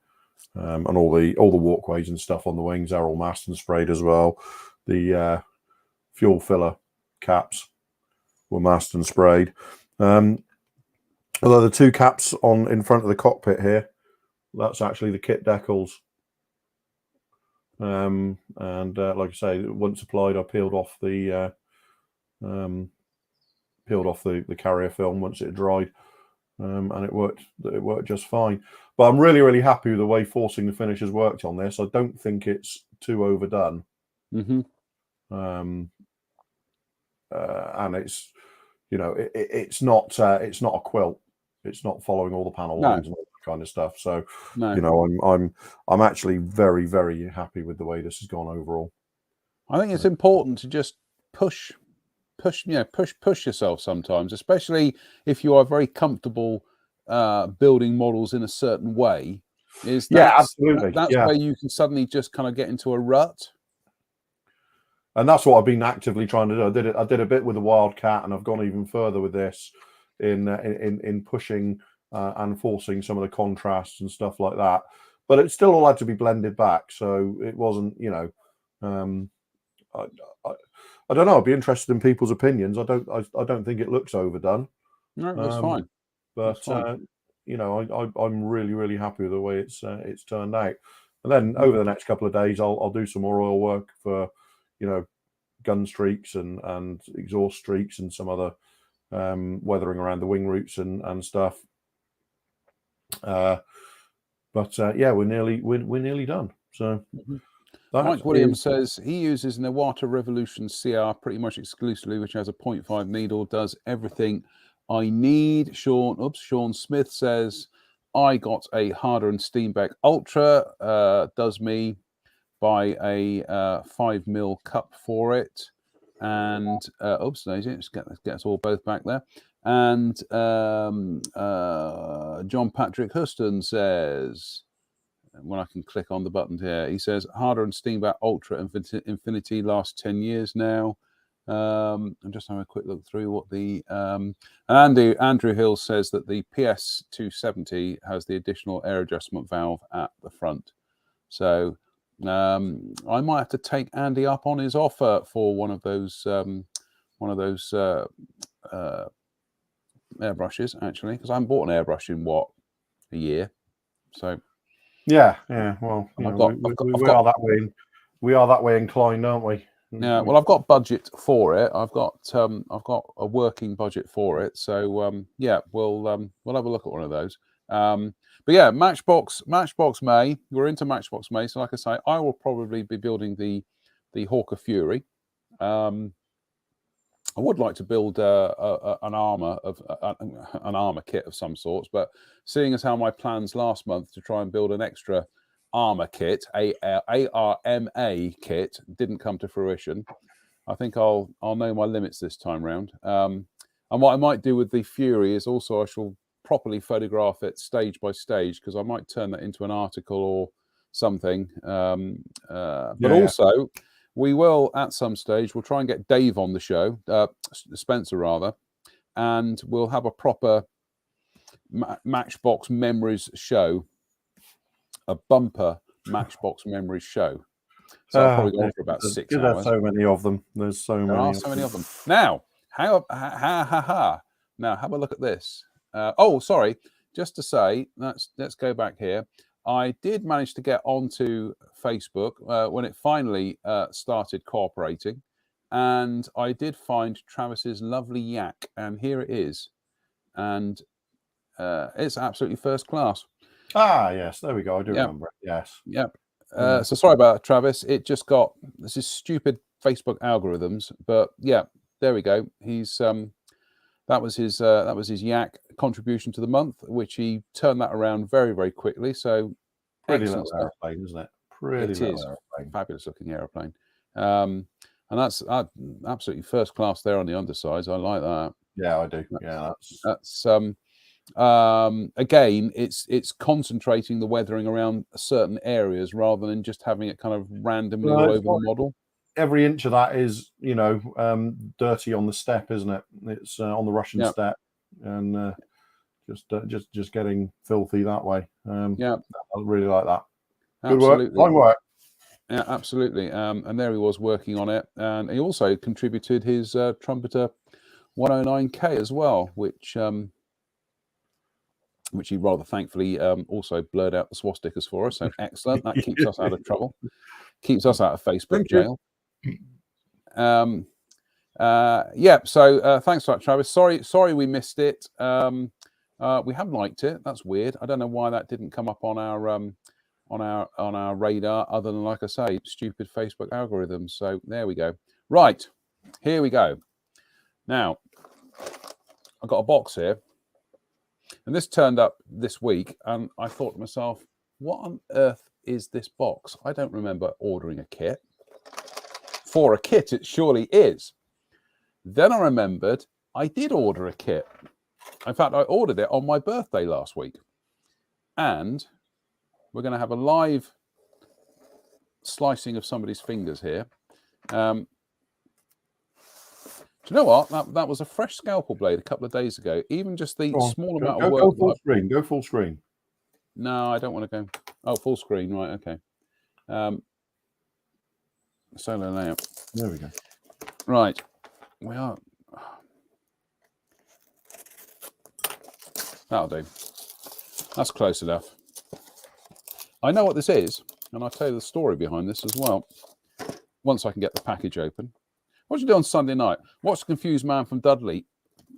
and all the walkways and stuff on the wings are all masked and sprayed as well. The fuel filler caps were masked and sprayed. Although the two caps in front of the cockpit here, that's actually the kit decals. And like I say, once applied, I peeled off the carrier film once it had dried, and it worked just fine. But I'm really, really happy with the way forcing the finish has worked on this. I don't think it's too overdone. And it's it's not a quilt. It's not following all the panel lines and all that kind of stuff. So I'm actually very, very happy with the way this has gone overall. I think it's important to just push yourself sometimes, especially if you are very comfortable building models in a certain way. Absolutely. That's where you can suddenly just kind of get into a rut. And that's what I've been actively trying to do. I did a bit with the Wildcat, and I've gone even further with this in pushing and forcing some of the contrasts and stuff like that. But it still all had to be blended back, so it wasn't, I don't know. I'd be interested in people's opinions. I don't think it looks overdone. No, that's fine. But that's fine. I'm really, really happy with the way it's turned out. And then over the next couple of days, I'll do some more oil work for, gun streaks and exhaust streaks and some other weathering around the wing roots and stuff. But we're nearly done. So. Mike Williams says he uses an Iwata Revolution CR pretty much exclusively, which has a 0.5 needle, does everything I need. Sean Smith says, I got a Harder and Steenbeck Ultra, does me, buy a 5mm cup for it. And, let's get us all both back there. And John Patrick Huston says, when I can click on the button here, he says Harder and Steenbeck Ultra Infinity last 10 years now. I'm just having a quick look through what the Andrew Hill says that the PS 270 has the additional air adjustment valve at the front. So I might have to take Andy up on his offer for one of those airbrushes, actually, because I haven't bought an airbrush in a year. So. Yeah. Well, we are that way. We are that way inclined, aren't we? Yeah. Well, I've got budget for it. I've got a working budget for it. So we'll have a look at one of those. But yeah, Matchbox May. We're into Matchbox May. So like I say, I will probably be building the Hawker Fury. I would like to build an armor kit of some sorts, but seeing as how my plans last month to try and build an extra armor kit, ARMA kit, didn't come to fruition, I think I'll know my limits this time round. And what I might do with the Fury is also I shall properly photograph it stage by stage, because I might turn that into an article or something. Also. We will, at some stage, we'll try and get Dave on the show, Spencer rather, and we'll have a proper Matchbox Memories show, a bumper Matchbox Memories show. So I'll probably go on for about 6 hours. There's so many of them. There are so many of them. Now, now have a look at this. Sorry, just to say, let's go back here. I did manage to get onto Facebook when it finally started cooperating, and I did find Travis's lovely yak, and here it is, and it's absolutely first class. Yes, there we go. I do remember it. Yes. Yep. So sorry about that, Travis. It just got this is stupid Facebook algorithms, but yeah, there we go. He's that was his yak contribution to the month, which he turned that around very, very quickly. So pretty little airplane, isn't it? It is fabulous looking airplane, and that's absolutely first class there on the undersides. I like that. Yeah, I do. That's again, it's concentrating the weathering around certain areas rather than just having it kind of randomly all over the model. Every inch of that is, dirty on the step, isn't it? It's on the Russian step, and just getting filthy that way. I really like that. Good work, fine work. Yeah, absolutely. And there he was working on it, and he also contributed his Trumpeter 109K as well, which he rather thankfully also blurred out the swastikas for us. So excellent. That keeps us out of trouble. Keeps us out of Facebook jail. So thanks for that, Travis. Sorry we missed it. We haven't liked it. That's weird. I don't know why that didn't come up on our radar, other than, like I say, stupid Facebook algorithms. So there we go. Right, here we go. Now I've got a box here, and this turned up this week, and I thought to myself, what on earth is this box? I don't remember ordering a kit. For a kit, it surely is. Then I remembered I did order a kit. In fact, I ordered it on my birthday last week. And we're going to have a live slicing of somebody's fingers here. Do you know what? That was a fresh scalpel blade a couple of days ago. Even just the small amount of work. Go full screen. Go full screen. No, I don't want to go. Oh, full screen. Right. Okay. Solo layout. There we go. Right. We are. That'll do. That's close enough. I know what this is, and I'll tell you the story behind this as well. Once I can get the package open. What did you do on Sunday night? Watch the confused man from Dudley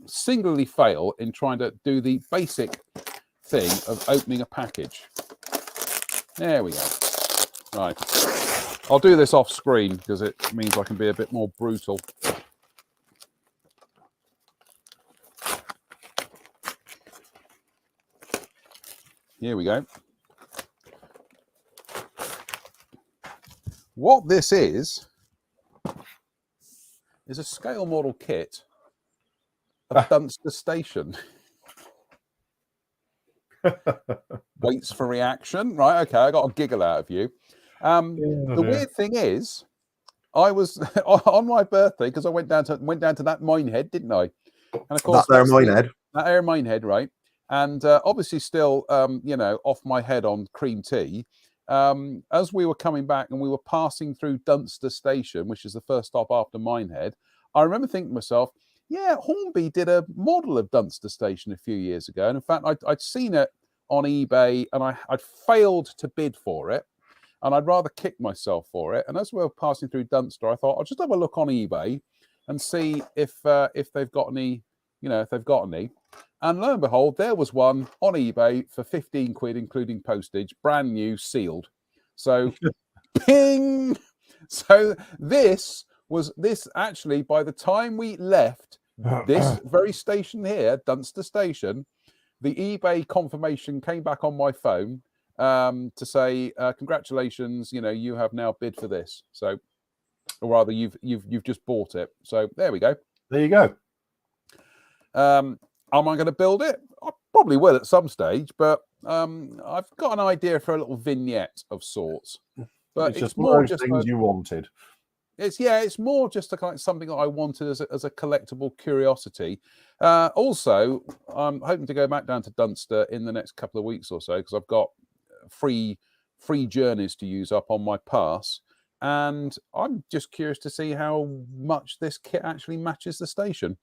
singularly fail in trying to do the basic thing of opening a package. There we go. Right. I'll do this off screen because it means I can be a bit more brutal. Here we go. What this is a scale model kit of Dunster Station. Waits for reaction. Right, okay, I got a giggle out of you. The weird thing is, I was on my birthday because I went down to that Minehead, didn't I? And of course, that Air Minehead, right? And obviously, still, off my head on cream tea. As we were coming back and we were passing through Dunster Station, which is the first stop after Minehead, I remember thinking to myself, yeah, Hornby did a model of Dunster Station a few years ago. And in fact, I'd seen it on eBay and I'd failed to bid for it. And I'd rather kick myself for it. And as we were passing through Dunster, I thought, I'll just have a look on eBay and see if they've got any, if they've got any. And lo and behold, there was one on eBay for 15 quid, including postage, brand new, sealed. So, ping! So this actually, by the time we left this very station here, Dunster Station, the eBay confirmation came back on my phone to say, congratulations, you have now bid for this. So, or rather, you've just bought it. So there we go. There you go. Am I going to build it? I probably will at some stage, but I've got an idea for a little vignette of sorts. But it's just more just things you wanted. It's more just something that I wanted as a collectible curiosity. Also, I'm hoping to go back down to Dunster in the next couple of weeks or so because I've got free journeys to use up on my pass, and I'm just curious to see how much this kit actually matches the station.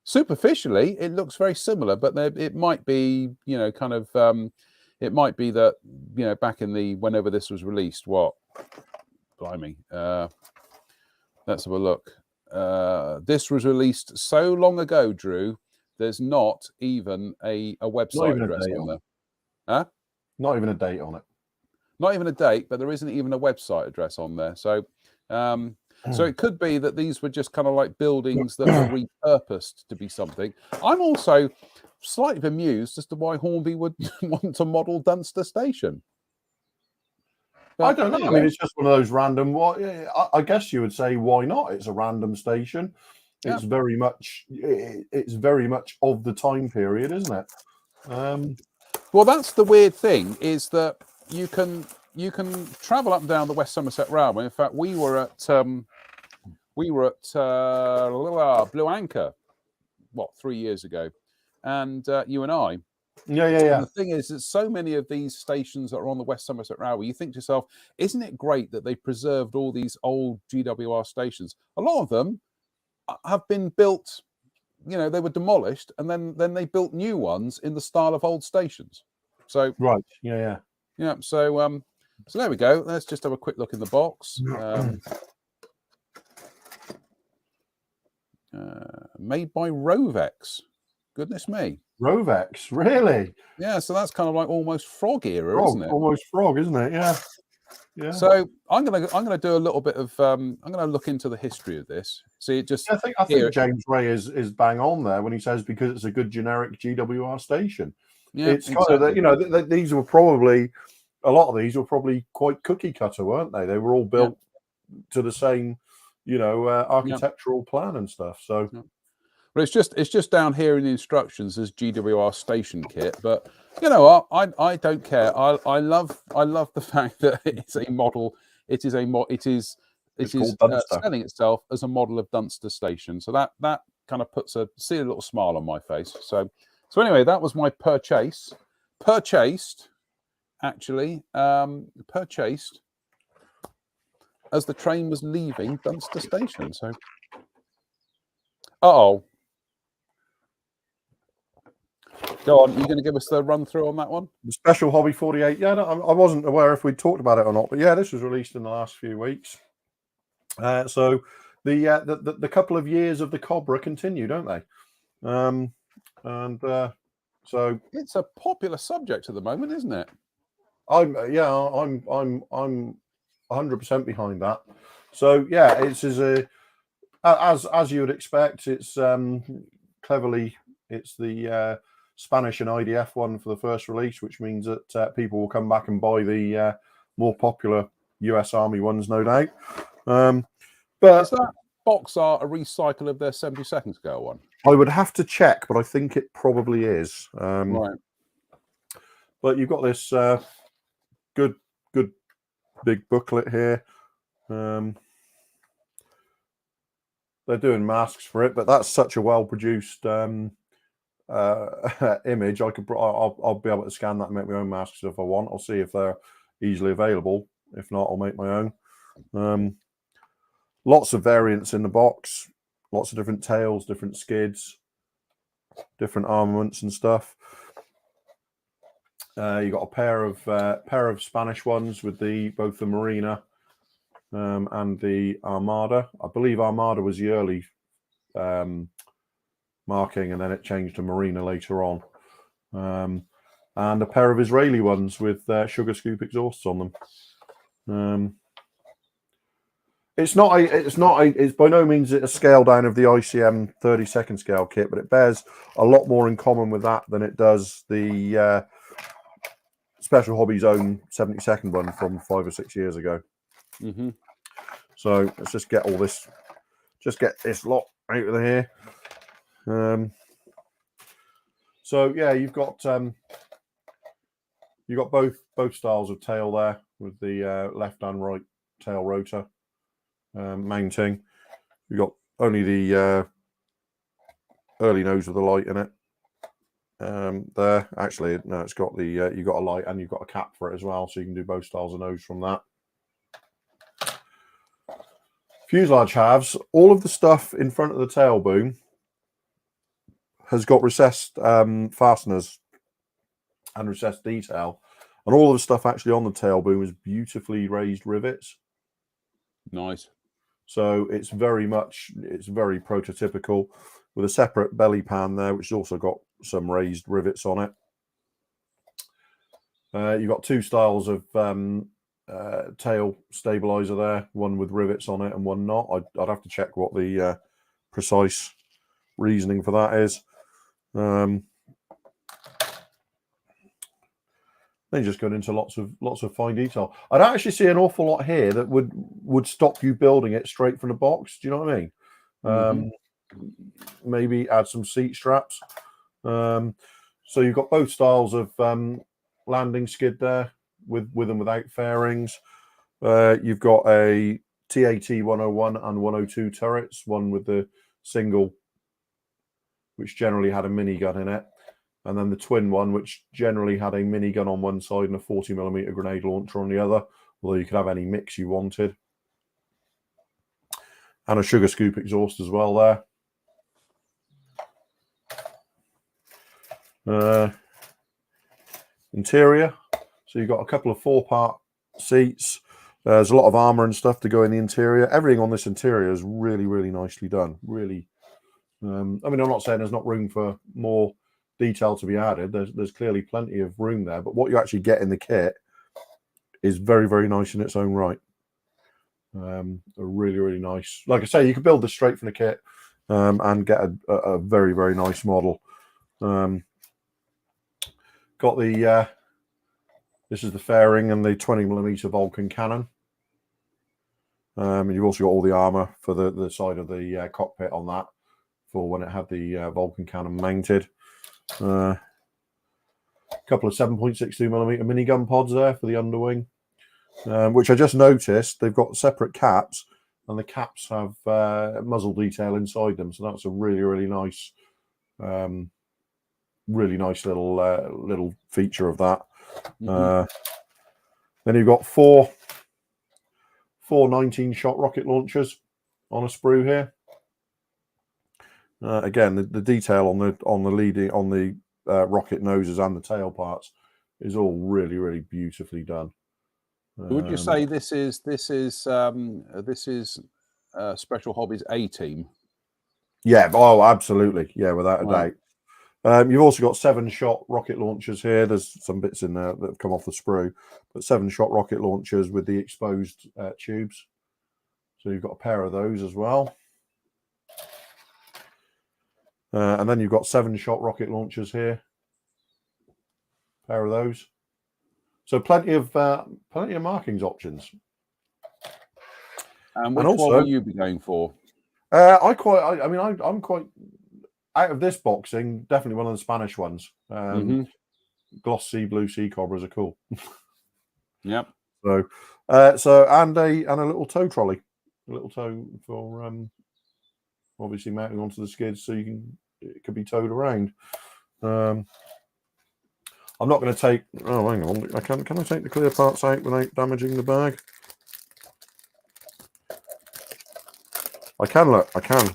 Superficially, it looks very similar, but it might be, it might be that, back in whenever this was released, blimey, let's have a look. This was released so long ago, Drew, there's not even a website address on there. Huh? Not even a date on it. Not even a date, but there isn't even a website address on there. So, so it could be that these were just kind of like buildings that were repurposed to be something. I'm also slightly bemused as to why Hornby would want to model Dunster Station. But I don't know. I mean, it's just one of those random. I guess you would say, why not? It's a random station. It's very much. It's very much of the time period, isn't it? Well, that's the weird thing is that you can travel up and down the West Somerset Railway. In fact, we were at Blue Anchor, 3 years ago, and you and I. Yeah. And the thing is that so many of these stations that are on the West Somerset Railway, you think to yourself, isn't it great that they preserved all these old GWR stations? A lot of them have been built, they were demolished, and then they built new ones in the style of old stations. So right, yeah. So there we go. Let's just have a quick look in the box. Made by Rovex. Goodness me. Rovex, really? Yeah, so that's kind of like almost Frog era, isn't it? Almost Frog, isn't it? Yeah. So I'm gonna do a little bit of I'm gonna look into the history of this. See, it just I think James Ray is bang on there when he says because it's a good generic GWR station. Yeah, it's kind of that these were probably a lot of these were probably quite cookie cutter, weren't they? They were all built to the same architectural plan and stuff. So. But it's just down here in the instructions as GWR station kit. But you know, I don't care. I love the fact that it's a model. It is selling itself as a model of Dunster Station. So that kind of puts a little smile on my face. So anyway, that was my purchased actually purchased as the train was leaving Dunster Station. So go on, you're going to give us the run through on that one? The Special Hobby 48. Yeah, no, I wasn't aware if we'd talked about it or not, but yeah, this was released in the last few weeks. So the couple of years of the Cobra continue, don't they? So it's a popular subject at the moment, isn't it? I'm 100% behind that. So yeah, it's as you would expect. It's cleverly, it's the Spanish and IDF one for the first release, which means that people will come back and buy the more popular US Army ones, no doubt. But is that box art a recycle of their 72nd scale one? I would have to check, but I think it probably is. Right. But you've got this good big booklet here. They're doing masks for it, but that's such a well-produced image. I'll be able to scan that and make my own masks if I want. I'll see if they're easily available. If not, I'll make my own. Lots of variants in the box. Lots of different tails, different skids, different armaments and stuff. You got a pair of Spanish ones with both the Marina and the Armada. I believe Armada was the early marking, and then it changed to Marina later on. And a pair of Israeli ones with sugar scoop exhausts on them. It's by no means a scale down of the ICM 32nd scale kit, but it bears a lot more in common with that than it does the Special Hobby's own 72nd one from 5 or 6 years ago. Mm-hmm. So let's just get this lot out of here. So yeah, you've got both styles of tail there with the left and right tail rotor mounting. You've got only the early nose with the light in it. There, actually, no, it's got the you've got a light and you've got a cap for it as well, so you can do both styles of nose from that. Fuselage halves, all of the stuff in front of the tail boom has got recessed fasteners and recessed detail, and all of the stuff actually on the tail boom is beautifully raised rivets. Nice. So it's very prototypical, with a separate belly pan there, which has also got some raised rivets on it. You've got two styles of tail stabilizer there, one with rivets on it and one not. I'd have to check what the precise reasoning for that is. Then just going into lots of fine detail. I'd actually see an awful lot here that would stop you building it straight from the box. Do you know what I mean? Mm-hmm. Maybe add some seat straps. So you've got both styles of landing skid there, with and without fairings. You've got a TAT 101 and 102 turrets, one with the single, which generally had a minigun in it, and then the twin one, which generally had a minigun on one side and a 40mm grenade launcher on the other, although you could have any mix you wanted. And a sugar scoop exhaust as well there. Interior, so you've got a couple of 4-part seats. There's a lot of armor and stuff to go in the interior. Everything on this interior is really, really nicely done. Really, I mean, I'm not saying there's not room for more detail to be added. There's clearly plenty of room there, but what you actually get in the kit is very, very nice in its own right. A really, really nice. Like I say, you could build this straight from the kit and get a very, very nice model. Got the this is the fairing and the 20mm Vulcan cannon. And you've also got all the armor for the side of the cockpit on that for when it had the Vulcan cannon mounted. A couple of 7.62mm minigun pods there for the underwing, which I just noticed they've got separate caps, and the caps have muzzle detail inside them. So that's a really nice, little feature of that. Then you've got four 19-shot rocket launchers on a sprue here. Again, the detail on the rocket noses and the tail parts is all really beautifully done. Would you say this is Special Hobbies A team? Yeah, oh, absolutely, yeah, without a doubt. You've also got 7-shot rocket launchers here. There's some bits in there that have come off the sprue, but 7-shot rocket launchers with the exposed tubes. So you've got a pair of those as well. And then you've got 7-shot rocket launchers here. Pair of those. So plenty of markings options. And which one will you be going for? I'm quite out of this boxing. Definitely one of the Spanish ones. Gloss sea blue sea cobras are cool. Yep. So and a little tow trolley, a little tow for obviously mounting onto the skids, so it could be towed around. I'm not going to take. Oh, hang on. Can I take the clear parts out without damaging the bag? I can. Look, I can.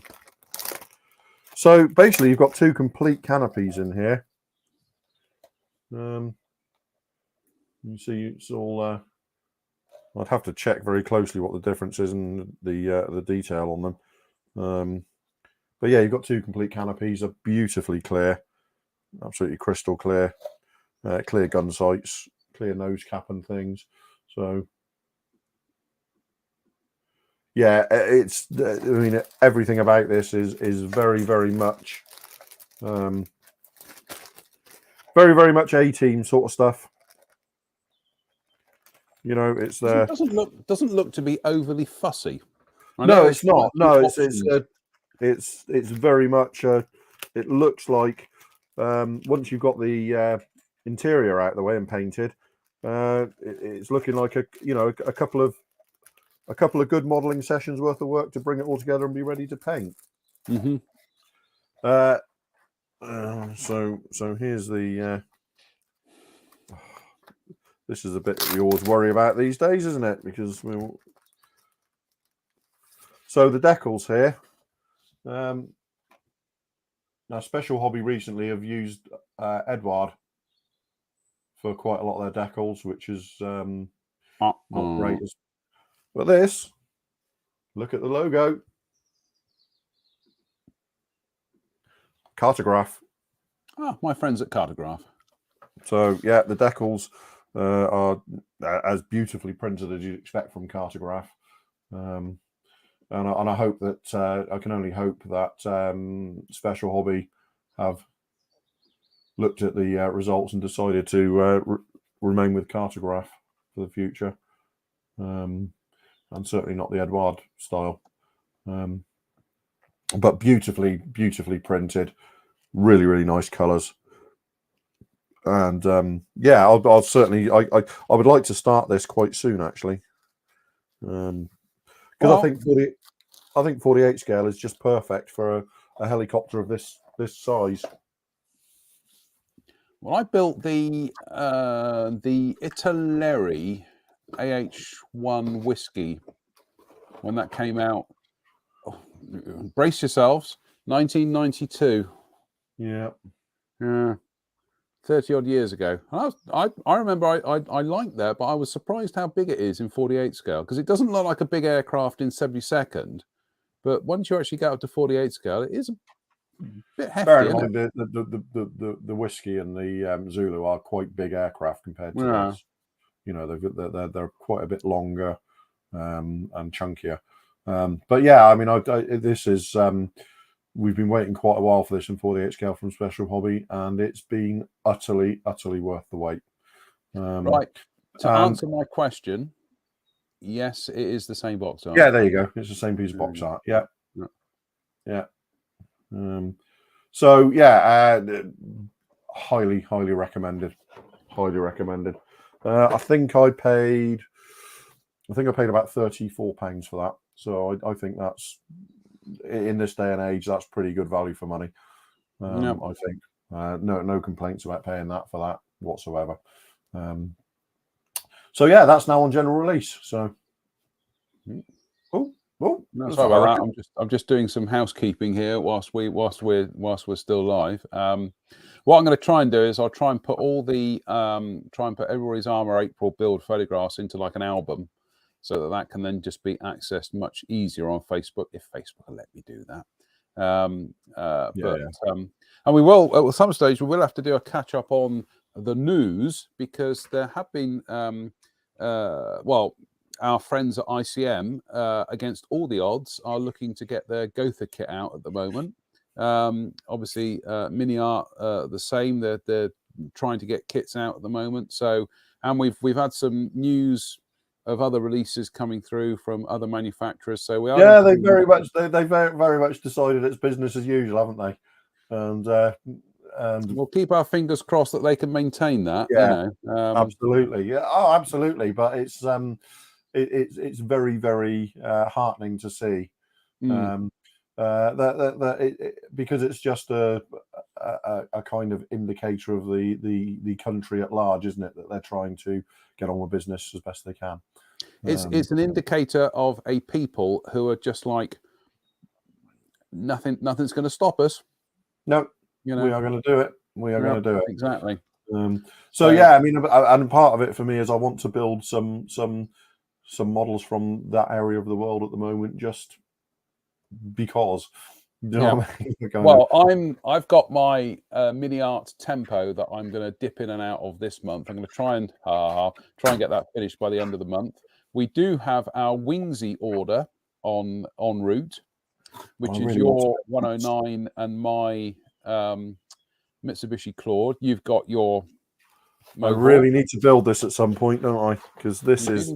So basically, you've got 2 complete canopies in here. You see, it's all. I'd have to check very closely what the difference is in the detail on them. But yeah, you've got 2 complete canopies. Are beautifully clear, absolutely crystal clear. Clear gun sights, clear nose cap and things. So yeah, it's. I mean, everything about this is very much, very much A-team sort of stuff. You know, it's there. It doesn't look to be overly fussy. No, it's not. No, it's very much. It looks like once you've got the interior out of the way and painted, it's looking like a couple of good modeling sessions worth of work to bring it all together and be ready to paint. So here's the this is a bit that we always worry about these days, isn't it? Because so the decals here, now Special Hobby recently have used Edward for quite a lot of their decals, which is not great. But this, look at the logo. Cartograph. Ah, my friends at Cartograph. So yeah, the decals are as beautifully printed as you'd expect from Cartograph. And I hope that I can only hope that Special Hobby have looked at the results and decided to remain with Cartograph for the future, and certainly not the Edward style. But beautifully printed, really nice colours. And yeah, I'll certainly I would like to start this quite soon, actually, because I think 48 scale is just perfect for a helicopter of this size. Well, I built the Italeri AH1 whiskey when that came out. Oh, brace yourselves, 1992. Yeah. 30 odd years ago. And I remember I liked that, but I was surprised how big it is in 48 scale, because it doesn't look like a big aircraft in 72nd, but once you actually get up to 48 scale, it is a bit hefty. Bear in mind, the whiskey and the Zulu are quite big aircraft compared to this. You know, they're quite a bit longer and chunkier. But yeah, I mean, this is. We've been waiting quite a while for this in 48 scale from Special Hobby, and it's been utterly worth the wait. Right. To answer my question, Yes, it is the same box art. Yeah, there you go. It's the same piece of box art. Yeah. Yeah. So yeah, highly recommended. Highly recommended. I think I paid about £34 for that. So I think that's, in this day and age, that's pretty good value for money. I think no complaints about paying that for that whatsoever. So yeah, that's now on general release. So no, sorry about that. I'm just doing some housekeeping here whilst we're still live. What I'm going to try and do is I'll try and put all the everybody's Armour April build photographs into like an album, so that can then just be accessed much easier on Facebook, if Facebook will let me do that. And we will, at some stage, we will have to do a catch up on the news, because there have been our friends at ICM, against all the odds, are looking to get their Gotha kit out at the moment. Obviously, Mini Art the same. They're trying to get kits out at the moment. So, and we've had some news of other releases coming through from other manufacturers. So we are. Yeah, they very much decided it's business as usual, haven't they? And we'll keep our fingers crossed that they can maintain that. Yeah, absolutely. Yeah, absolutely. But it's very heartening to see. Because it's just a kind of indicator of the country at large, isn't it? That they're trying to get on with business as best they can. It's an indicator of a people who are just like, nothing's going to stop us. No, we are going to do it. We are going to do it. Exactly. So yeah, I mean, and part of it for me is I want to build some models from that area of the world at the moment, just because. You know what I mean? Well, I've got my Mini Art Tempo that I'm going to dip in and out of this month. I'm going to try and get that finished by the end of the month. We do have our Wingsy order en route, which is your 109 and my Mitsubishi Claude. You've got your. I really need to build this at some point, don't I? Because this is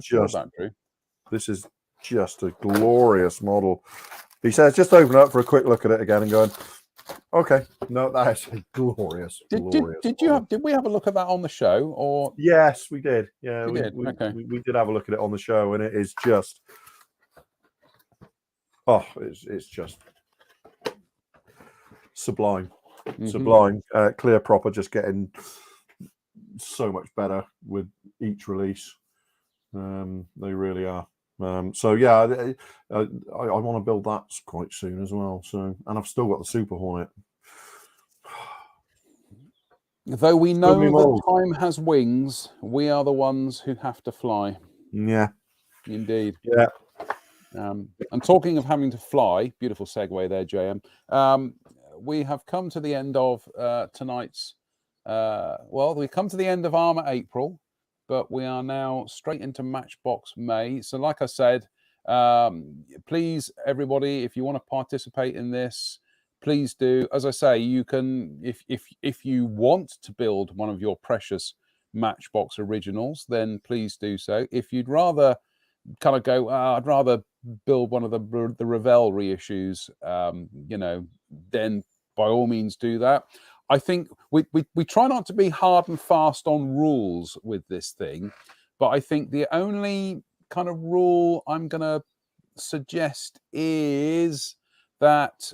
just a glorious model. He says, just open up for a quick look at it again and going, okay, no, that is a glorious. Did we have a look at that on the show? Or yes, we did. Yeah, we did. We did have a look at it on the show, and it is just, it's just sublime, sublime. Clear Proper just getting so much better with each release. They really are. So yeah, I want to build that quite soon as well. So, and I've still got the Super Hornet. Though we know that time has wings, we are the ones who have to fly. Yeah, indeed. Yeah. And talking of having to fly, beautiful segue there, JM. We have come to the end of tonight's. We've come to the end of Armour April, but we are now straight into Matchbox May. So like I said, please, everybody, if you want to participate in this, please do. As I say, you can, if you want to build one of your precious Matchbox originals, then please do so. If you'd rather kind of go, I'd rather build one of the Revell reissues, then by all means do that. I think we try not to be hard and fast on rules with this thing, but I think the only kind of rule I'm going to suggest is that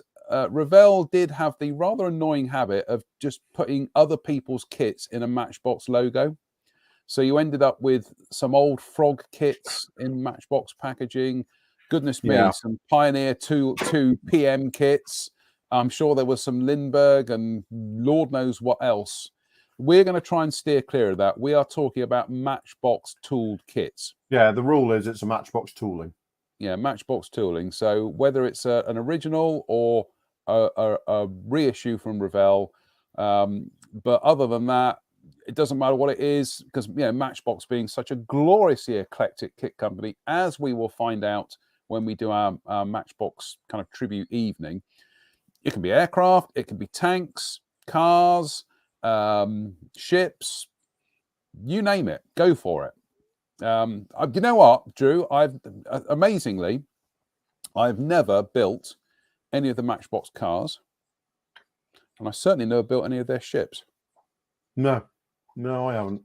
Revell did have the rather annoying habit of just putting other people's kits in a Matchbox logo. So you ended up with some old Frog kits in Matchbox packaging. Goodness me, some Pioneer 2 PM kits. I'm sure there was some Lindbergh and Lord knows what else. We're going to try and steer clear of that. We are talking about Matchbox tooled kits. Yeah, the rule is it's a Matchbox tooling. Yeah, Matchbox tooling. So whether it's an original or a reissue from Revell, but other than that, it doesn't matter what it is, because Matchbox being such a gloriously eclectic kit company, as we will find out when we do our Matchbox kind of tribute evening. It can be aircraft, it can be tanks, cars, ships, you name it, go for it. You know what, Drew? Amazingly, I've never built any of the Matchbox cars, and I certainly never built any of their ships. No, I haven't.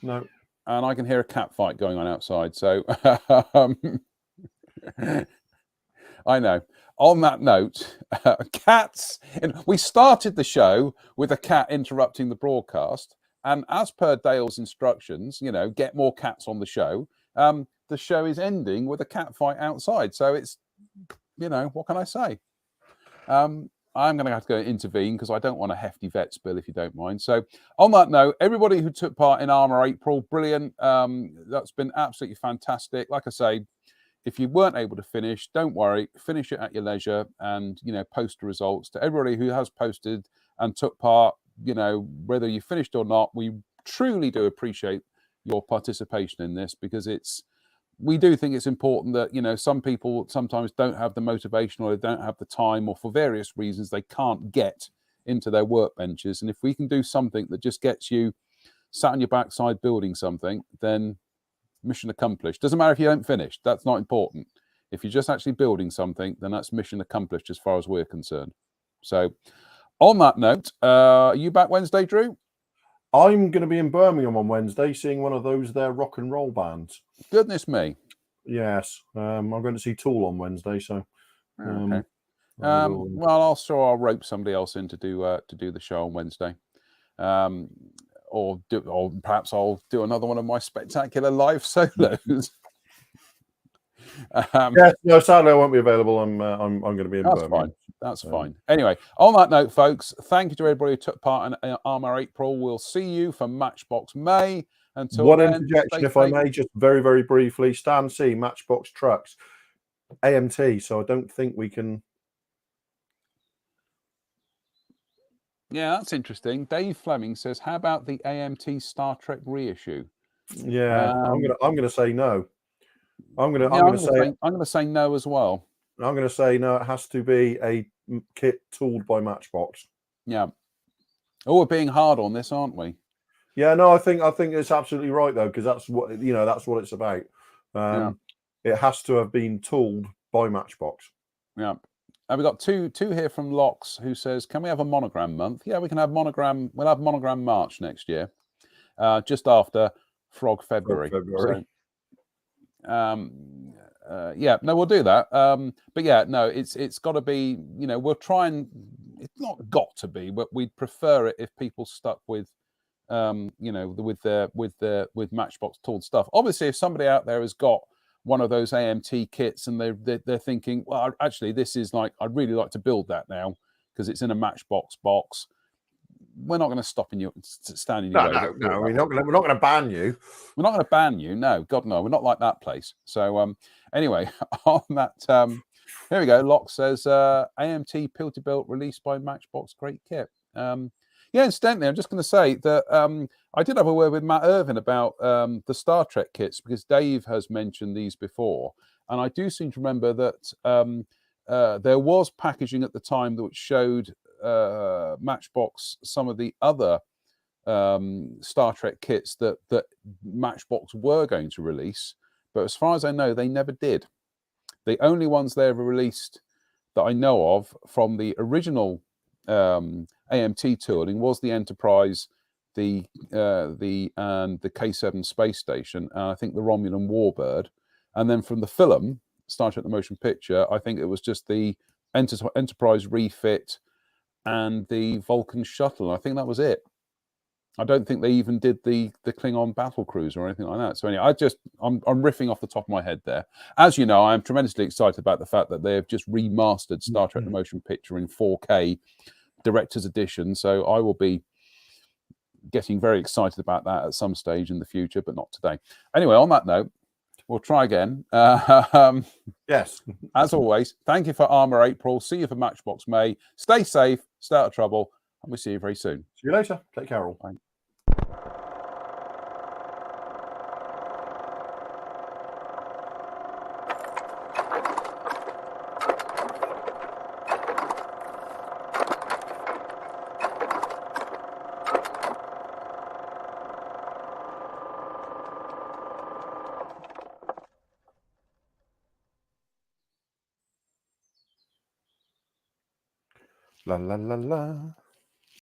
No. And I can hear a cat fight going on outside. So I know. On that note, cats. We started the show with a cat interrupting the broadcast, and as per Dale's instructions, get more cats on the show. The show is ending with a cat fight outside. So it's, what can I say? I'm going to have to go intervene because I don't want a hefty vet bill, if you don't mind. So on that note, everybody who took part in Armour April, brilliant. That's been absolutely fantastic. Like I say, if you weren't able to finish, don't worry. Finish it at your leisure and, post the results. To everybody who has posted and took part, whether you finished or not, we truly do appreciate your participation in this because we do think it's important that, some people sometimes don't have the motivation or they don't have the time or for various reasons they can't get into their workbenches. And if we can do something that just gets you sat on your backside building something, then mission accomplished. Doesn't matter if you don't finish. That's not important. If you're just actually building something, then that's mission accomplished as far as we're concerned. So on that note, are you back Wednesday, Drew? I'm going to be in Birmingham on Wednesday, seeing one of those there rock and roll bands. Goodness me! Yes, I'm going to see Tool on Wednesday. So, okay. Well, I'll rope somebody else in to do the show on Wednesday, or perhaps I'll do another one of my spectacular live solos. Yes, no, sadly I won't be available. I'm going to be in Birmingham. Fine. That's fine. Anyway, on that note, folks, thank you to everybody who took part in Armour April. We'll see you for Matchbox May. Until one then, interjection, if I may, just very, very briefly. Stan C, Matchbox Trucks, AMT. So I don't think we can. Yeah, that's interesting. Dave Fleming says, "How about the AMT Star Trek reissue?" Yeah, I'm gonna say no. I'm gonna say no as well. I'm going to say no. It has to be a kit tooled by Matchbox. Yeah. Oh, we're being hard on this, aren't we? Yeah. No, I think it's absolutely right though, because that's what that's what it's about. It has to have been tooled by Matchbox. Yeah. And we've got two here from Locks who says, "Can we have a monogram month?" Yeah, we can have monogram. We'll have monogram March next year, just after Frog February. So, yeah, no, we'll do that. But yeah, no, it's got to be. We'll try and it's not got to be, but we'd prefer it if people stuck with, with Matchbox tooled stuff. Obviously, if somebody out there has got one of those AMT kits and they're thinking, well, actually, this is like I'd really like to build that now because it's in a Matchbox box. We're not going to stop in you standing your way. No, we're not going to ban you. We're not going to ban you. No, God, no. We're not like that place. So, anyway, on that, here we go. Locke says, AMT Pilty-Built released by Matchbox. Great kit. Yeah, incidentally, I'm just going to say that I did have a word with Matt Irvin about the Star Trek kits because Dave has mentioned these before. And I do seem to remember that there was packaging at the time that showed Matchbox some of the other Star Trek kits that Matchbox were going to release, but as far as I know, they never did. The only ones they ever released that I know of from the original AMT tooling was the Enterprise, the K7 space station, and I think the Romulan Warbird, and then from the film Star Trek: The Motion Picture, I think it was just the Enterprise refit and the Vulcan shuttle. I think that was it. I don't think they even did the Klingon battle cruiser or anything like that. So anyway, I'm riffing off the top of my head there. As you know, I'm tremendously excited about the fact that they have just remastered Star Trek: The Motion Picture in 4K Director's Edition. So I will be getting very excited about that at some stage in the future, but not today. Anyway, on that note, we'll try again. Yes. As always, thank you for Armour April. See you for Matchbox May. Stay safe, stay out of trouble, and we'll see you very soon. See you later. Take care, all. Bye. La la la la.